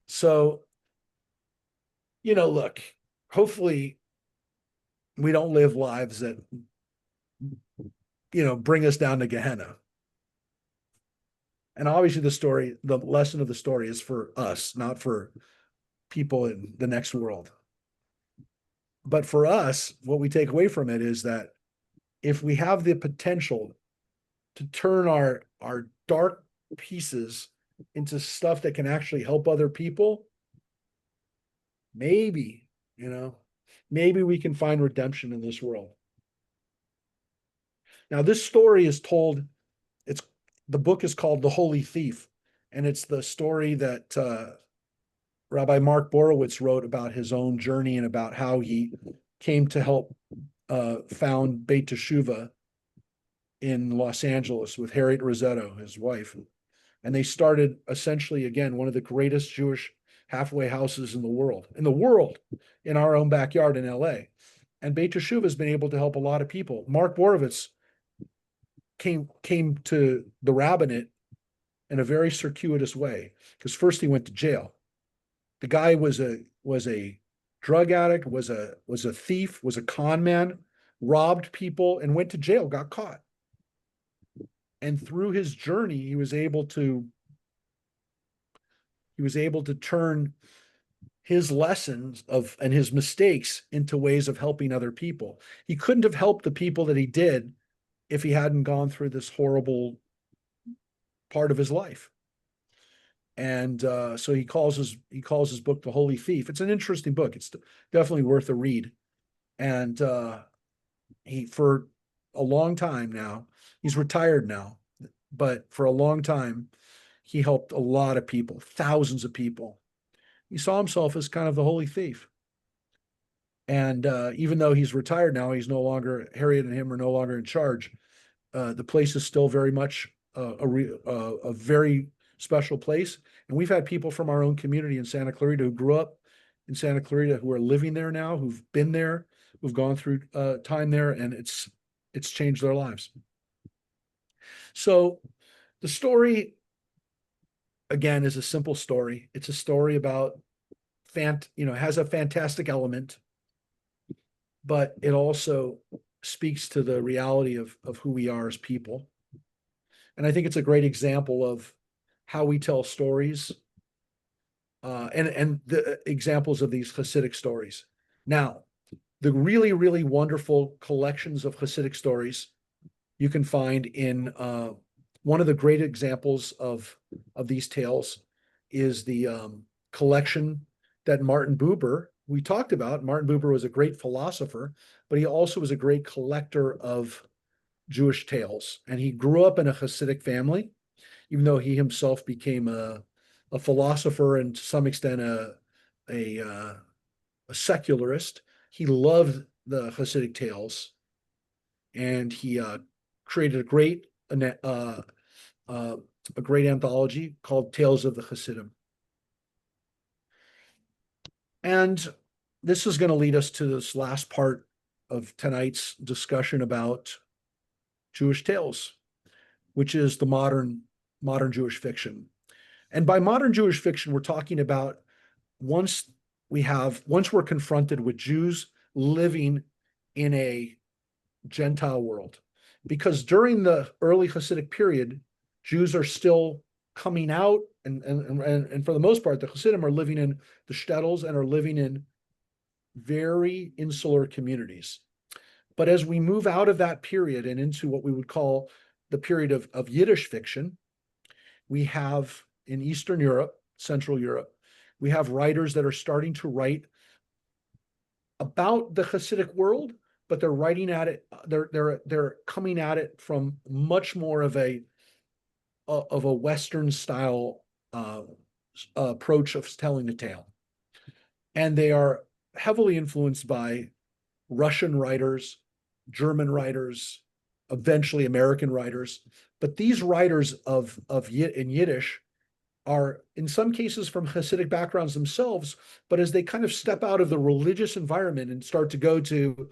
So, look, hopefully we don't live lives that, bring us down to Gehenna. And obviously the lesson of the story is for us, not for people in the next world. But for us, what we take away from it is that if we have the potential to turn our dark pieces into stuff that can actually help other people, maybe we can find redemption in this world. Now, this story is told, the book is called The Holy Thief, and it's the story that Rabbi Mark Borowitz wrote about his own journey and about how he came to help found Beit Teshuvah in Los Angeles with Harriet Rosetto, his wife. And they started essentially, again, one of the greatest Jewish halfway houses in the world, in our own backyard in LA. And Beit Teshuvah has been able to help a lot of people. Mark Borowitz came to the rabbinate in a very circuitous way, because first he went to jail. The guy was a drug addict, was a thief, was a con man, robbed people, and went to jail, got caught. And through his journey, he was able to turn his lessons and his mistakes into ways of helping other people. He couldn't have helped the people that he did if he hadn't gone through this horrible part of his life. And so he calls his book The Holy Thief. It's an interesting book. It's definitely worth a read. And he, for a long time now, he's retired now, but for a long time, he helped a lot of people, thousands of people. He saw himself as kind of the holy thief. And even though he's retired now, Harriet and him are no longer in charge. The place is still very much a very special place. And we've had people from our own community in Santa Clarita who grew up in Santa Clarita who are living there now, who've been there, who've gone through time there, and it's changed their lives. So the story, again, is a simple story. It's a story about has a fantastic element, but it also speaks to the reality of who we are as people. And I think it's a great example of how we tell stories, and the examples of these Hasidic stories. Now, the really, really wonderful collections of Hasidic stories you can find in one of the great examples of these tales is the collection that Martin Buber, we talked about. Martin Buber was a great philosopher, but he also was a great collector of Jewish tales. And he grew up in a Hasidic family, even though he himself became a philosopher and to some extent a secularist. He loved the Hasidic tales, and he created a great anthology called Tales of the Hasidim. And this is going to lead us to this last part of tonight's discussion about Jewish tales, which is the modern Jewish fiction. And by modern Jewish fiction, we're talking about once we're confronted with Jews living in a Gentile world. Because during the early Hasidic period, Jews are still coming out, and for the most part, the Hasidim are living in the shtetls and are living in very insular communities. But as we move out of that period and into what we would call the period of Yiddish fiction, we have in Eastern Europe, Central Europe, we have writers that are starting to write about the Hasidic world, but they're writing at it, they're coming at it from much more of a Western style approach of telling the tale. And they are heavily influenced by Russian writers, German writers, eventually American writers. But these writers in Yiddish are in some cases from Hasidic backgrounds themselves, but as they kind of step out of the religious environment and start to go to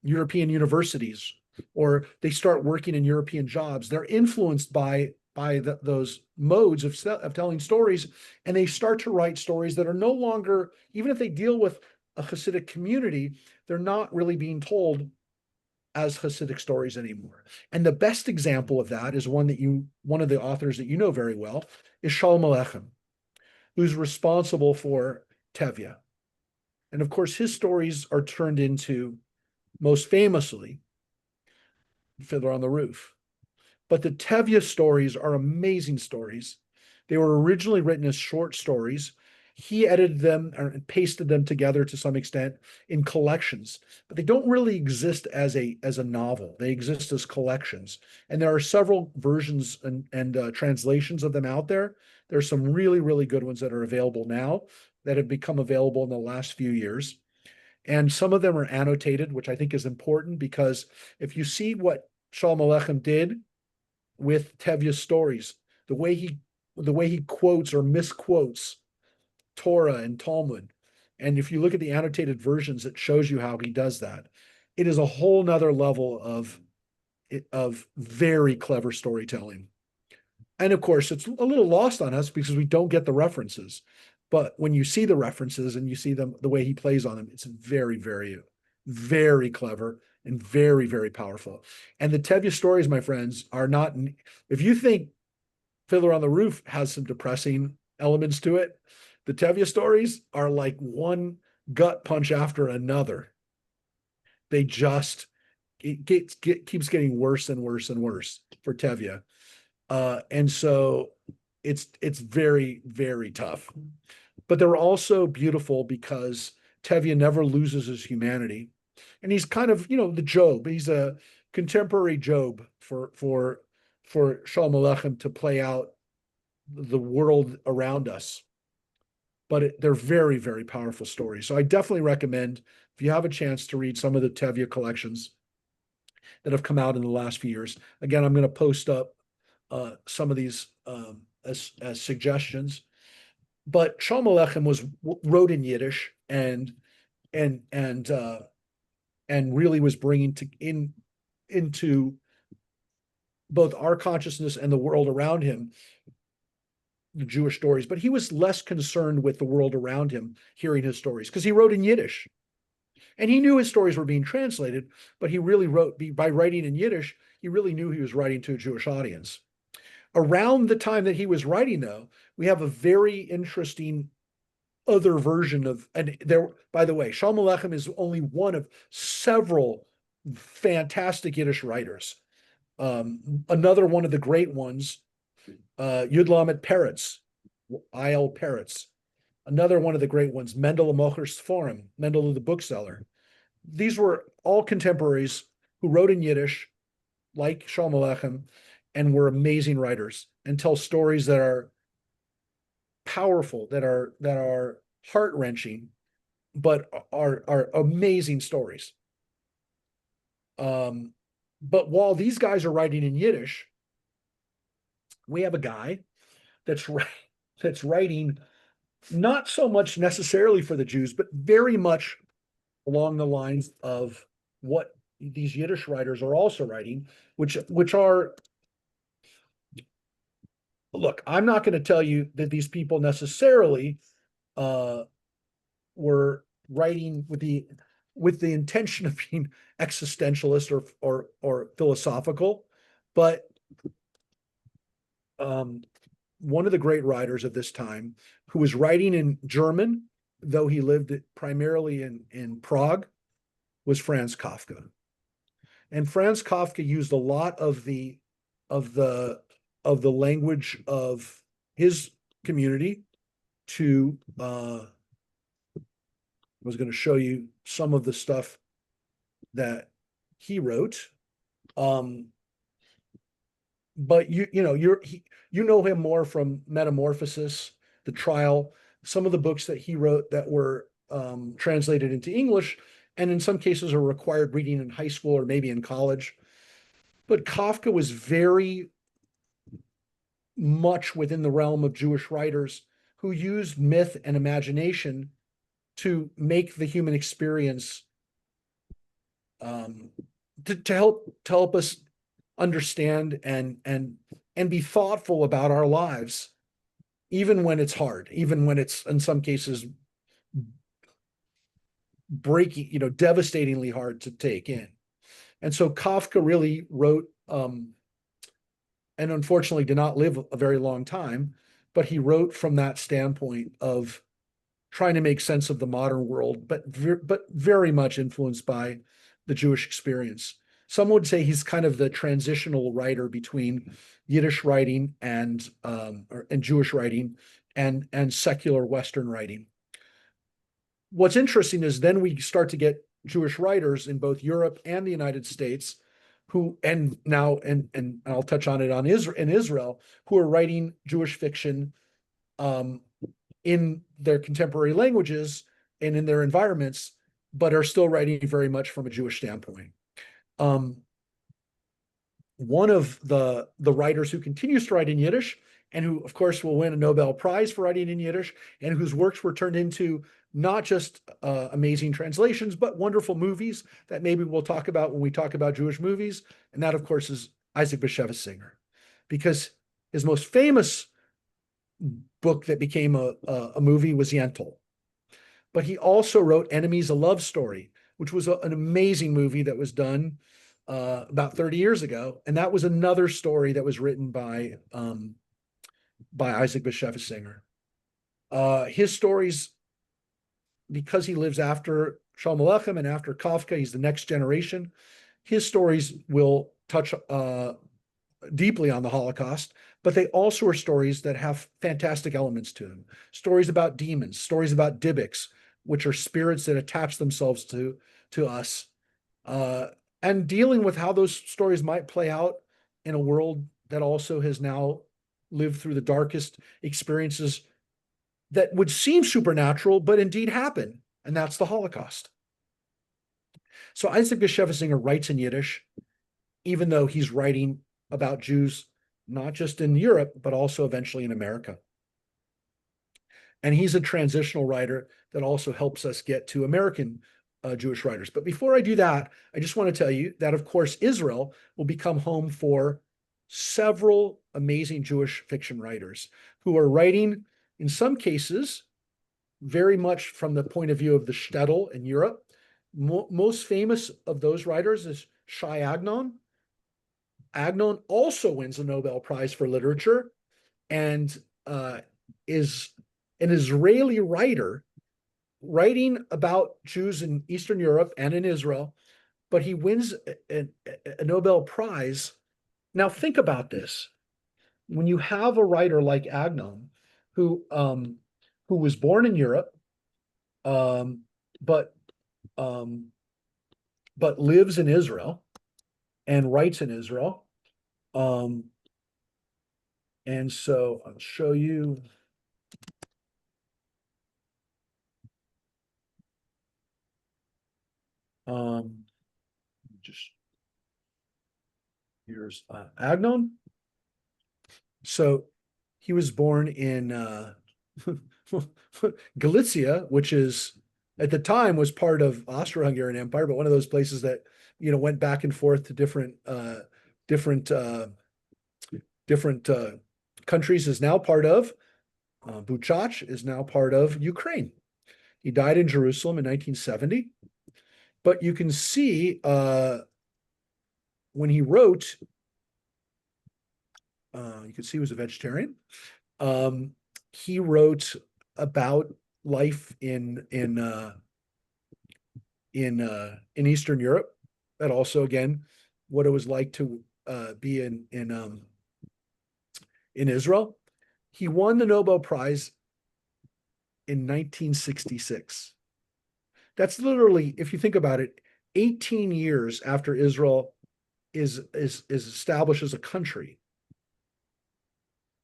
European universities, or they start working in European jobs, they're influenced by those modes of telling stories, and they start to write stories that are no longer, even if they deal with a Hasidic community, they're not really being told as Hasidic stories anymore. And the best example of that is one of the authors that you know very well is Shalom Aleichem, who's responsible for Tevye. And of course, his stories are turned into, most famously, Fiddler on the Roof. But the Tevye stories are amazing stories. They were originally written as short stories. He edited them and pasted them together to some extent in collections, but they don't really exist as a novel. They exist as collections. And there are several versions and translations of them out there. There's some really, really good ones that are available now that have become available in the last few years. And some of them are annotated, which I think is important, because if you see what Shalom Aleichem did with Tevye's stories, the way he quotes or misquotes Torah and Talmud, and if you look at the annotated versions, it shows you how he does that. It is a whole nother level of very clever storytelling. And of course, it's a little lost on us because we don't get the references. But when you see the references and you see them, the way he plays on them, it's very, very, very clever and very, very powerful. And the Tevye stories, my friends, are not, if you think Fiddler on the Roof has some depressing elements to it, the Tevye stories are like one gut punch after another. They just, keeps getting worse and worse and worse for Tevye. And so it's very, very tough. But they're also beautiful because Tevye never loses his humanity. And he's kind of, the Job. He's a contemporary Job for Shalom Aleichem to play out the world around us. But they're very, very powerful stories. So I definitely recommend, if you have a chance, to read some of the Tevye collections that have come out in the last few years. Again, I'm going to post up some of these as suggestions. But Shalom Aleichem wrote in Yiddish and really was bringing into both our consciousness and the world around him the Jewish stories. But he was less concerned with the world around him hearing his stories because he wrote in Yiddish. And he knew his stories were being translated, but he really wrote, by writing in Yiddish, he really knew he was writing to a Jewish audience. Around the time that he was writing, though, we have a very interesting other version of, and there, by the way, Shalom Aleichem is only one of several fantastic Yiddish writers. Another one of the great ones, Yud Lamed Peretz, I.L. Peretz, another one of the great ones, Mendel Mocher's Forum, Mendel the bookseller. These were all contemporaries who wrote in Yiddish, like Shalom Aleichem, and were amazing writers and tell stories that are powerful, that are heart-wrenching, but are amazing stories. But while these guys are writing in Yiddish, we have a guy that's writing not so much necessarily for the Jews, but very much along the lines of what these Yiddish writers are also writing, which are, look, I'm not going to tell you that these people necessarily were writing with the intention of being existentialist or philosophical, but one of the great writers of this time, who was writing in German, though he lived primarily in Prague, was Franz Kafka. And Franz Kafka used a lot of the language of his community to I was going to show you some of the stuff that he wrote. But you know him more from Metamorphosis, The Trial, some of the books that he wrote that were translated into English, and in some cases are required reading in high school or maybe in college. But Kafka was very much within the realm of Jewish writers who used myth and imagination to make the human experience to help us understand and be thoughtful about our lives, even when it's hard, even when it's in some cases breaking, devastatingly hard to take in. And so Kafka really wrote, and unfortunately did not live a very long time, but he wrote from that standpoint of trying to make sense of the modern world, but very much influenced by the Jewish experience. Some would say he's kind of the transitional writer between Yiddish writing and Jewish writing and secular Western writing. What's interesting is then we start to get Jewish writers in both Europe and the United States who, and I'll touch on it in Israel, who are writing Jewish fiction in their contemporary languages and in their environments, but are still writing very much from a Jewish standpoint. One of the writers who continues to write in Yiddish and who, of course, will win a Nobel Prize for writing in Yiddish and whose works were turned into not just amazing translations, but wonderful movies that maybe we'll talk about when we talk about Jewish movies. And that, of course, is Isaac Bashevis Singer, because his most famous book that became a movie was Yentl. But he also wrote Enemies, a Love Story, which was an amazing movie that was done about 30 years ago. And that was another story that was written by Isaac Bashevis Singer. His stories, because he lives after Shalom Aleichem and after Kafka, he's the next generation. His stories will touch deeply on the Holocaust, but they also are stories that have fantastic elements to them. Stories about demons, stories about Dybbaks, which are spirits that attach themselves to us, and dealing with how those stories might play out in a world that also has now lived through the darkest experiences that would seem supernatural, but indeed happen, and that's the Holocaust. So Isaac Bashevis Singer writes in Yiddish, even though he's writing about Jews, not just in Europe, but also eventually in America. And he's a transitional writer that also helps us get to American Jewish writers. But before I do that, I just want to tell you that, of course, Israel will become home for several amazing Jewish fiction writers who are writing, in some cases, very much from the point of view of the shtetl in Europe. Most famous of those writers is Shai Agnon. Agnon also wins a Nobel Prize for Literature and is an Israeli writer writing about Jews in Eastern Europe and in Israel, but he wins a Nobel Prize. Now think about this. When you have a writer like Agnon, who was born in Europe, but um, but lives in Israel and writes in Israel. And so I'll show you. Just here's Agnon. So he was born in Galicia, which is at the time was part of Austro-Hungarian Empire, but one of those places that went back and forth to different countries. Is now part of Buchach is now part of Ukraine. He died in Jerusalem in 1970, but you can see when he wrote, you can see he was a vegetarian. He wrote about life in Eastern Europe, and also again what it was like to be in Israel. He won the Nobel Prize in 1966. That's literally, if you think about it, 18 years after Israel is established as a country.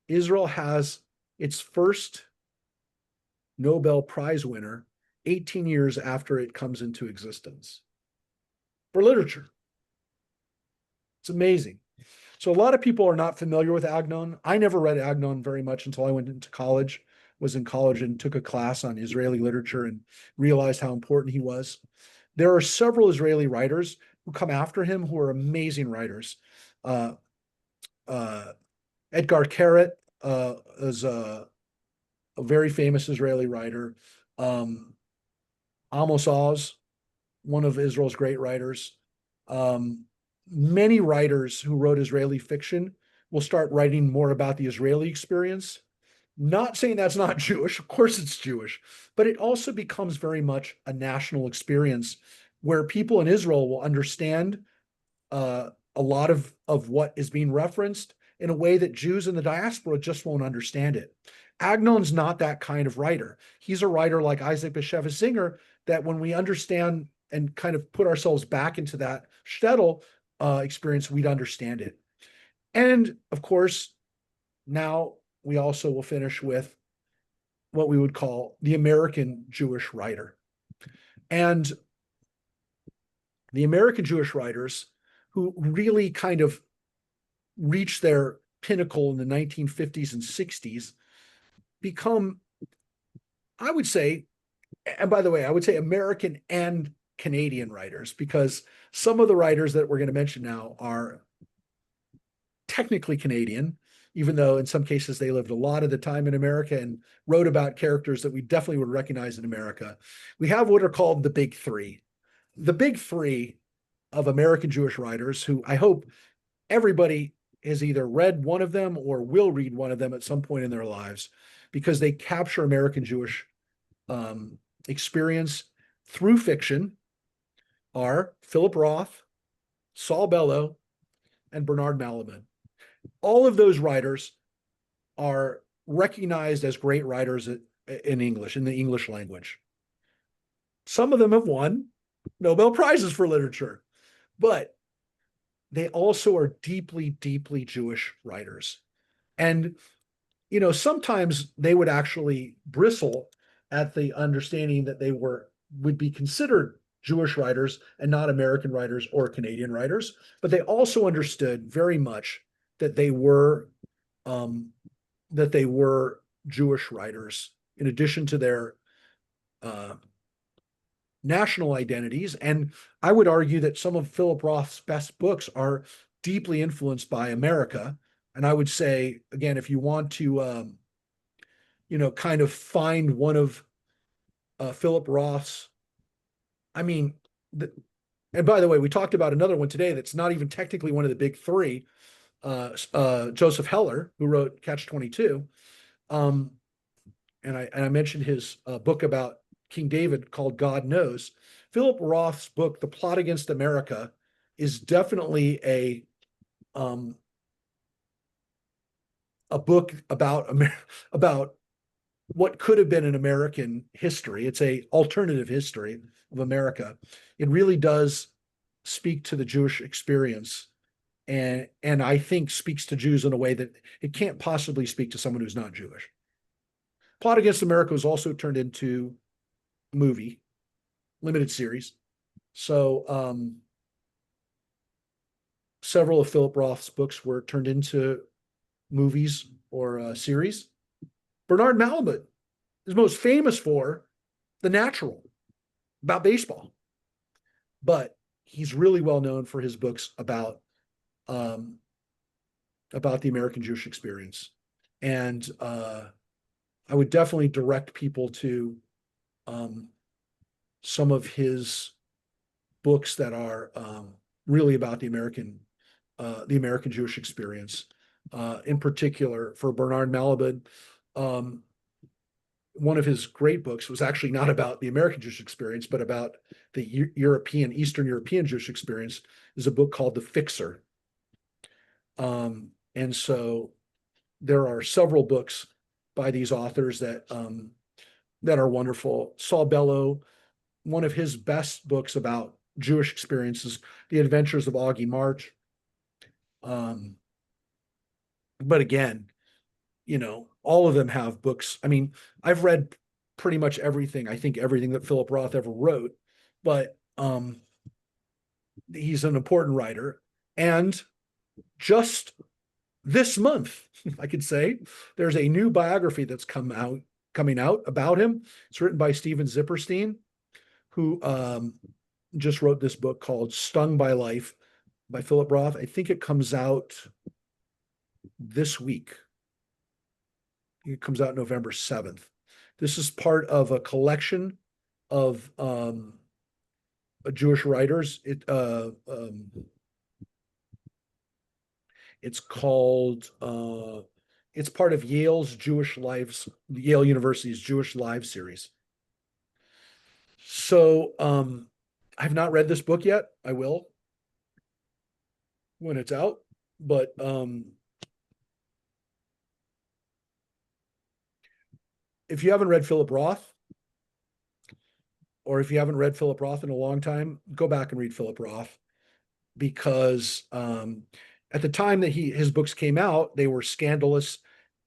Israel has its first Nobel Prize winner 18 years after it comes into existence for literature. It's amazing. So a lot of people are not familiar with Agnon. I never read Agnon very much until I went into college, was in college and took a class on Israeli literature and realized how important he was. There are several Israeli writers who come after him who are amazing writers. Edgar Keret is a very famous Israeli writer. Amos Oz, one of Israel's great writers. Many writers who wrote Israeli fiction will start writing more about the Israeli experience. Not saying that's not Jewish, of course it's Jewish, but it also becomes very much a national experience where people in Israel will understand a lot of what is being referenced in a way that Jews in the diaspora just won't understand it. Agnon's not that kind of writer. He's a writer like Isaac Bashevis Singer that when we understand and kind of put ourselves back into that shtetl experience, we'd understand it. And of course, now we also will finish with what we would call the American Jewish writer. And the American Jewish writers who really kind of reached their pinnacle in the 1950s and 60s become, I would say, and by the way, I would say American and Canadian writers, because some of the writers that we're going to mention now are technically Canadian, even though in some cases they lived a lot of the time in America and wrote about characters that we definitely would recognize in America. We have what are called the big three. The big three of American Jewish writers, who I hope everybody has either read one of them or will read one of them at some point in their lives, because they capture American Jewish experience through fiction, are Philip Roth, Saul Bellow, and Bernard Malamud. All of those writers are recognized as great writers in English, in the English language. Some of them have won Nobel Prizes for literature, but they also are deeply, deeply Jewish writers. And, sometimes they would actually bristle at the understanding that they would be considered Jewish writers and not American writers or Canadian writers, but they also understood very much that they were Jewish writers in addition to their national identities. And I would argue that some of Philip Roth's best books are deeply influenced by America. And I would say, again, if you want to, kind of find one of Philip Roth's, and by the way, we talked about another one today that's not even technically one of the big three, Joseph Heller, who wrote Catch-22. And I mentioned his book about King David called God Knows. Philip Roth's book, The Plot Against America, is definitely a book about what could have been an American history. It's a alternative history of America. It really does speak to the Jewish experience, and I think speaks to Jews in a way that it can't possibly speak to someone who's not Jewish. Plot Against America was also turned into movie, limited series. So several of Philip Roth's books were turned into movies or series. Bernard Malamud is most famous for The Natural, about baseball, but he's really well known for his books um, about the American Jewish experience. And I would definitely direct people to some of his books that are really about the American Jewish experience. In particular, for Bernard Malamud, one of his great books was actually not about the American Jewish experience, but about the Eastern European Jewish experience. Is a book called The Fixer. And so there are several books by these authors that are wonderful. Saul Bellow, one of his best books about Jewish experiences, The Adventures of Augie March. But again, all of them have books. I mean, I've read pretty much everything. I think everything that Philip Roth ever wrote, but he's an important writer. And just this month, I could say, there's a new biography that's coming out about him. It's written by Steven Zipperstein, who just wrote this book called Stung by Life by Philip Roth. I think it comes out this week. It comes out November 7th. This is part of a collection of Jewish writers. It's called, it's part of Yale University's Jewish Lives series. So I've not read this book yet. I will when it's out, but if you haven't read Philip Roth, or if you haven't read Philip Roth in a long time, go back and read Philip Roth, because at the time that his books came out, they were scandalous.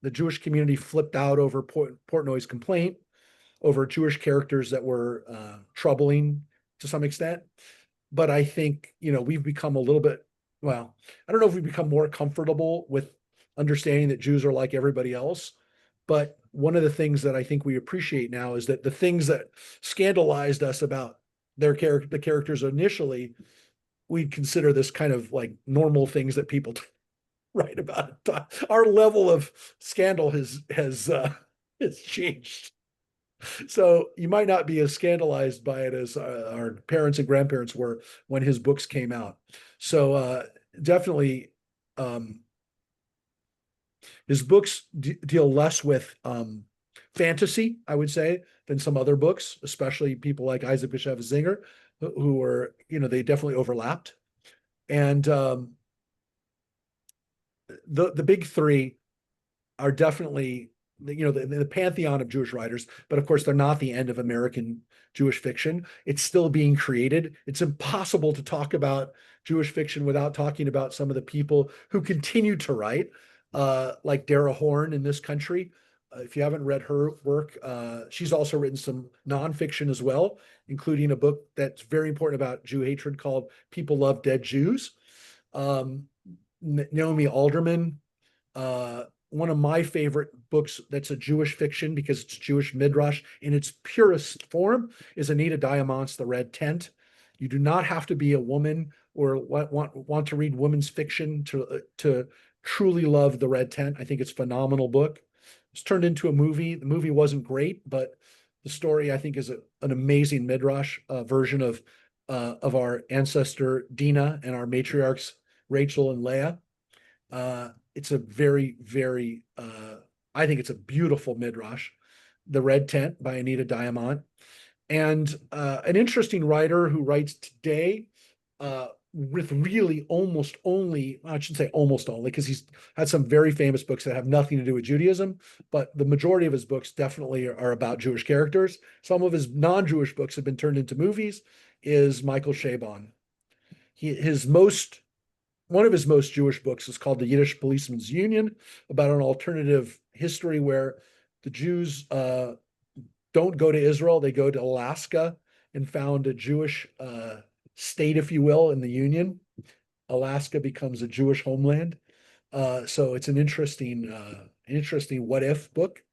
The Jewish community flipped out over Portnoy's complaint, over Jewish characters that were troubling to some extent. But I think, we've become a little bit, well, I don't know if we've become more comfortable with understanding that Jews are like everybody else. But one of the things that I think we appreciate now is that the things that scandalized us about the characters initially, we'd consider this kind of like normal things that people write about. Our level of scandal has changed. So you might not be as scandalized by it as our parents and grandparents were when his books came out. So definitely, his books deal less with fantasy, I would say, than some other books, especially people like Isaac Bashevis Singer, who were, they definitely overlapped. And the big three are definitely, the pantheon of Jewish writers, but of course they're not the end of American Jewish fiction. It's still being created. It's impossible to talk about Jewish fiction without talking about some of the people who continue to write, like Dara Horn in this country. If you haven't read her work, she's also written some nonfiction as well, including a book that's very important about Jew hatred called People Love Dead Jews. Naomi Alderman, one of my favorite books that's a Jewish fiction because it's Jewish Midrash in its purest form, is Anita Diamant's The Red Tent. You do not have to be a woman or want to read women's fiction to truly love The Red Tent. I think it's a phenomenal book. It's turned into a movie. The movie wasn't great, but the story, I think, is an amazing Midrash version of our ancestor Dinah and our matriarchs Rachel and Leah. It's a very, very, I think it's a beautiful Midrash, The Red Tent by Anita Diamant. And an interesting writer who writes today, with really almost only, I shouldn't say almost only, because he's had some very famous books that have nothing to do with Judaism, but the majority of his books definitely are about Jewish characters. Some of his non-Jewish books have been turned into movies, is Michael Chabon. One of his most Jewish books is called The Yiddish Policeman's Union, about an alternative history where the Jews don't go to Israel, they go to Alaska and found a Jewish state, if you will, in the Union. Alaska becomes a Jewish homeland. So it's an interesting what if book.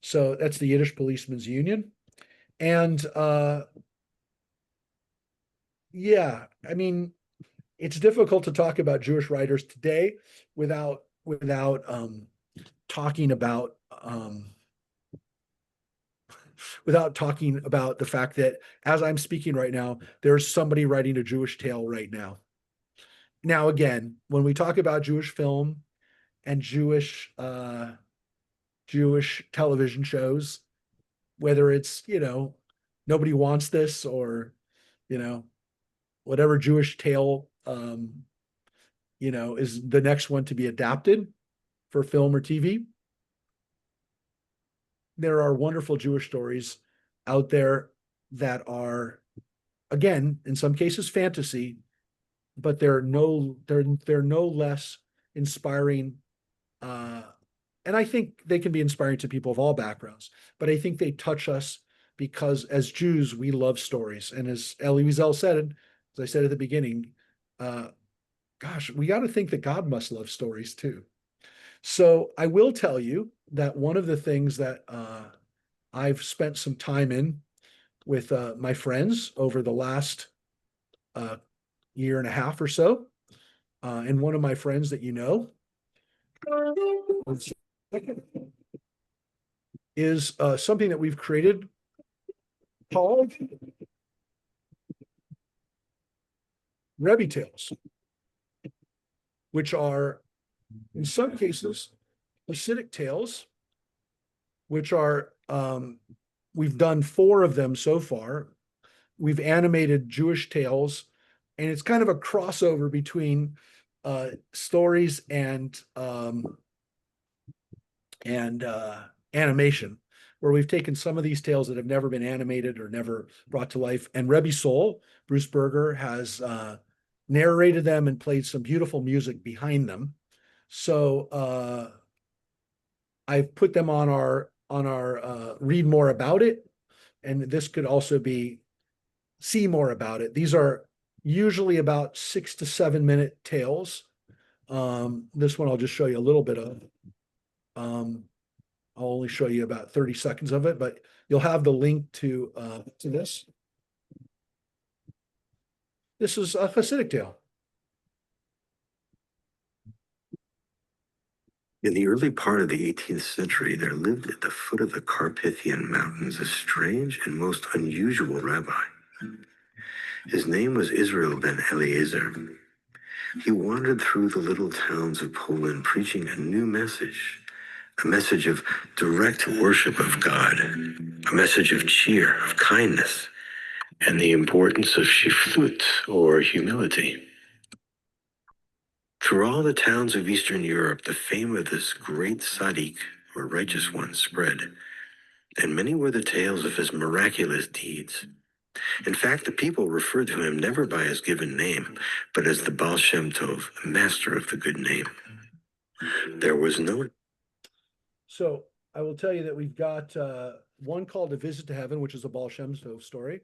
So that's the Yiddish Policeman's Union. And yeah, I mean, it's difficult to talk about Jewish writers today without talking about the fact that as I'm speaking right now, there's somebody writing a Jewish tale right now. Now, again, when we talk about Jewish film and Jewish television shows, whether it's, Nobody Wants This or, whatever Jewish tale, is the next one to be adapted for film or TV. There are wonderful Jewish stories out there that are, again, in some cases fantasy, but they're no less inspiring. And I think they can be inspiring to people of all backgrounds, but I think they touch us because as Jews, we love stories. And as Elie Wiesel said, as I said at the beginning, gosh, we got to think that God must love stories too. So I will tell you that one of the things that I've spent some time in with my friends over the last year and a half or so, and one of my friends that is something that we've created called Rebbe Tales, which are in some cases Hasidic tales, which are we've done 4 of them so far. We've animated Jewish tales, and it's kind of a crossover between stories and animation, where we've taken some of these tales that have never been animated or never brought to life, and Rebbe Soul, Bruce Berger, has narrated them and played some beautiful music behind them. So I've put them on our read more about it, and this could also be see more about it. These are usually about 6 to 7 minute tales. This one I'll just show you a little bit of. I'll only show you about 30 seconds of it, but you'll have the link to this. This is a Hasidic tale. In the early part of the 18th century, there lived at the foot of the Carpathian Mountains a strange and most unusual rabbi. His name was Israel ben Eliezer. He wandered through the little towns of Poland preaching a new message, a message of direct worship of God, a message of cheer, of kindness, and the importance of shiflut, or humility. Through all the towns of Eastern Europe, the fame of this great tzaddik, or righteous one, spread, and many were the tales of his miraculous deeds. In fact, the people referred to him never by his given name, but as the Baal Shem Tov, master of the good name. There was no... So I will tell you that we've got one called A Visit to Heaven, which is a Baal Shem Tov story.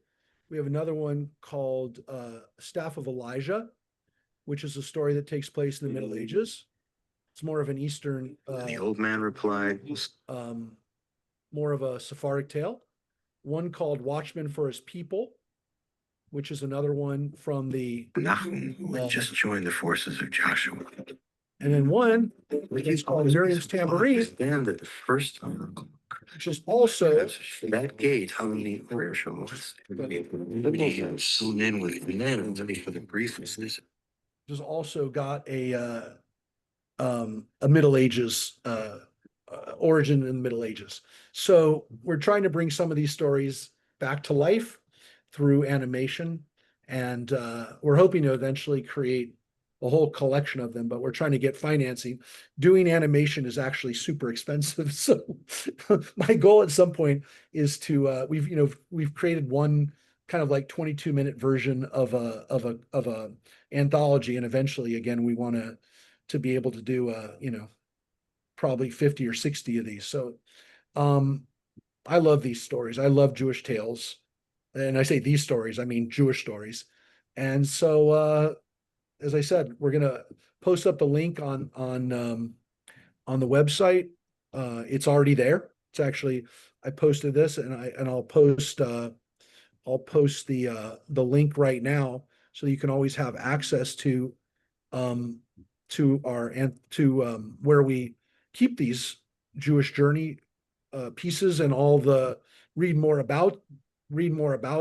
We have another one called Staff of Elijah, which is a story that takes place in the Middle Ages. It's more of an Eastern... the old man replied... more of a Sephardic tale. One called Watchman for His People, which is another one from the... Nahum, who had just joined the forces of Joshua. And then one, which is called Miriam's Tambourine, Stand at the first which is also... that gate hung the prayer shawl. Sewn in with men for the briefness. Which has also got a Middle Ages origin in the Middle Ages. So we're trying to bring some of these stories back to life through animation And we're hoping to eventually create a whole collection of them, but we're trying to get financing. Doing animation is actually super expensive. So my goal at some point is to we've created one kind of like 22-minute version of a anthology, and eventually again we want to be able to do probably 50 or 60 of these. So I love these stories. I love Jewish tales. And I say these stories, I mean Jewish stories. And so as I said, we're gonna post up the link on the website. It's already there. It's actually, I posted this, and I'll post the link right now, so you can always have access to where we keep these Jewish journey pieces and all the read more about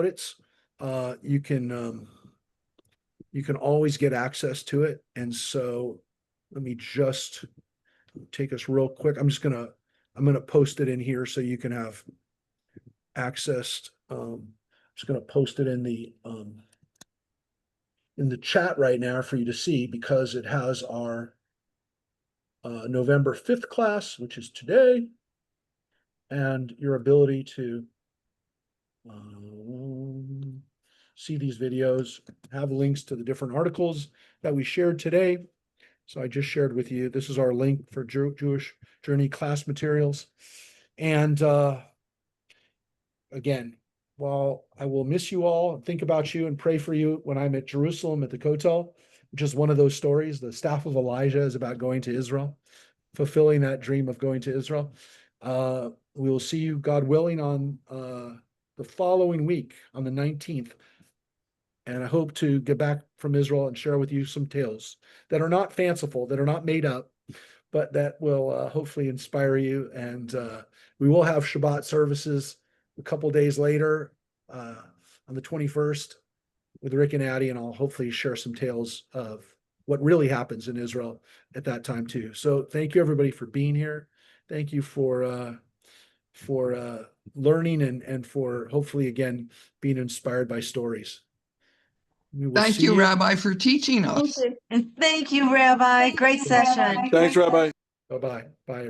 it. You can always get access to it. And so let me just take us real quick. I'm gonna post it in here so you can have access. I'm just gonna post it in the chat right now for you to see, because it has our November 5th class, which is today, and your ability to see these videos, have links to the different articles that we shared today. So I just shared with you, this is our link for Jewish Journey class materials. And again, while I will miss you all, think about you and pray for you when I'm at Jerusalem at the Kotel, which is one of those stories. The staff of Elijah is about going to Israel, fulfilling that dream of going to Israel. We will see you, God willing, on the following week on the 19th. And I hope to get back from Israel and share with you some tales that are not fanciful, that are not made up, but that will hopefully inspire you. And we will have Shabbat services a couple days later on the 21st with Rick and Addie, and I'll hopefully share some tales of what really happens in Israel at that time too. So thank you everybody for being here. Thank you for learning and for hopefully again being inspired by stories. Thank you, Rabbi, for teaching us. And thank you, Rabbi. Great session. Thanks, Rabbi. Bye-bye. Bye, everybody.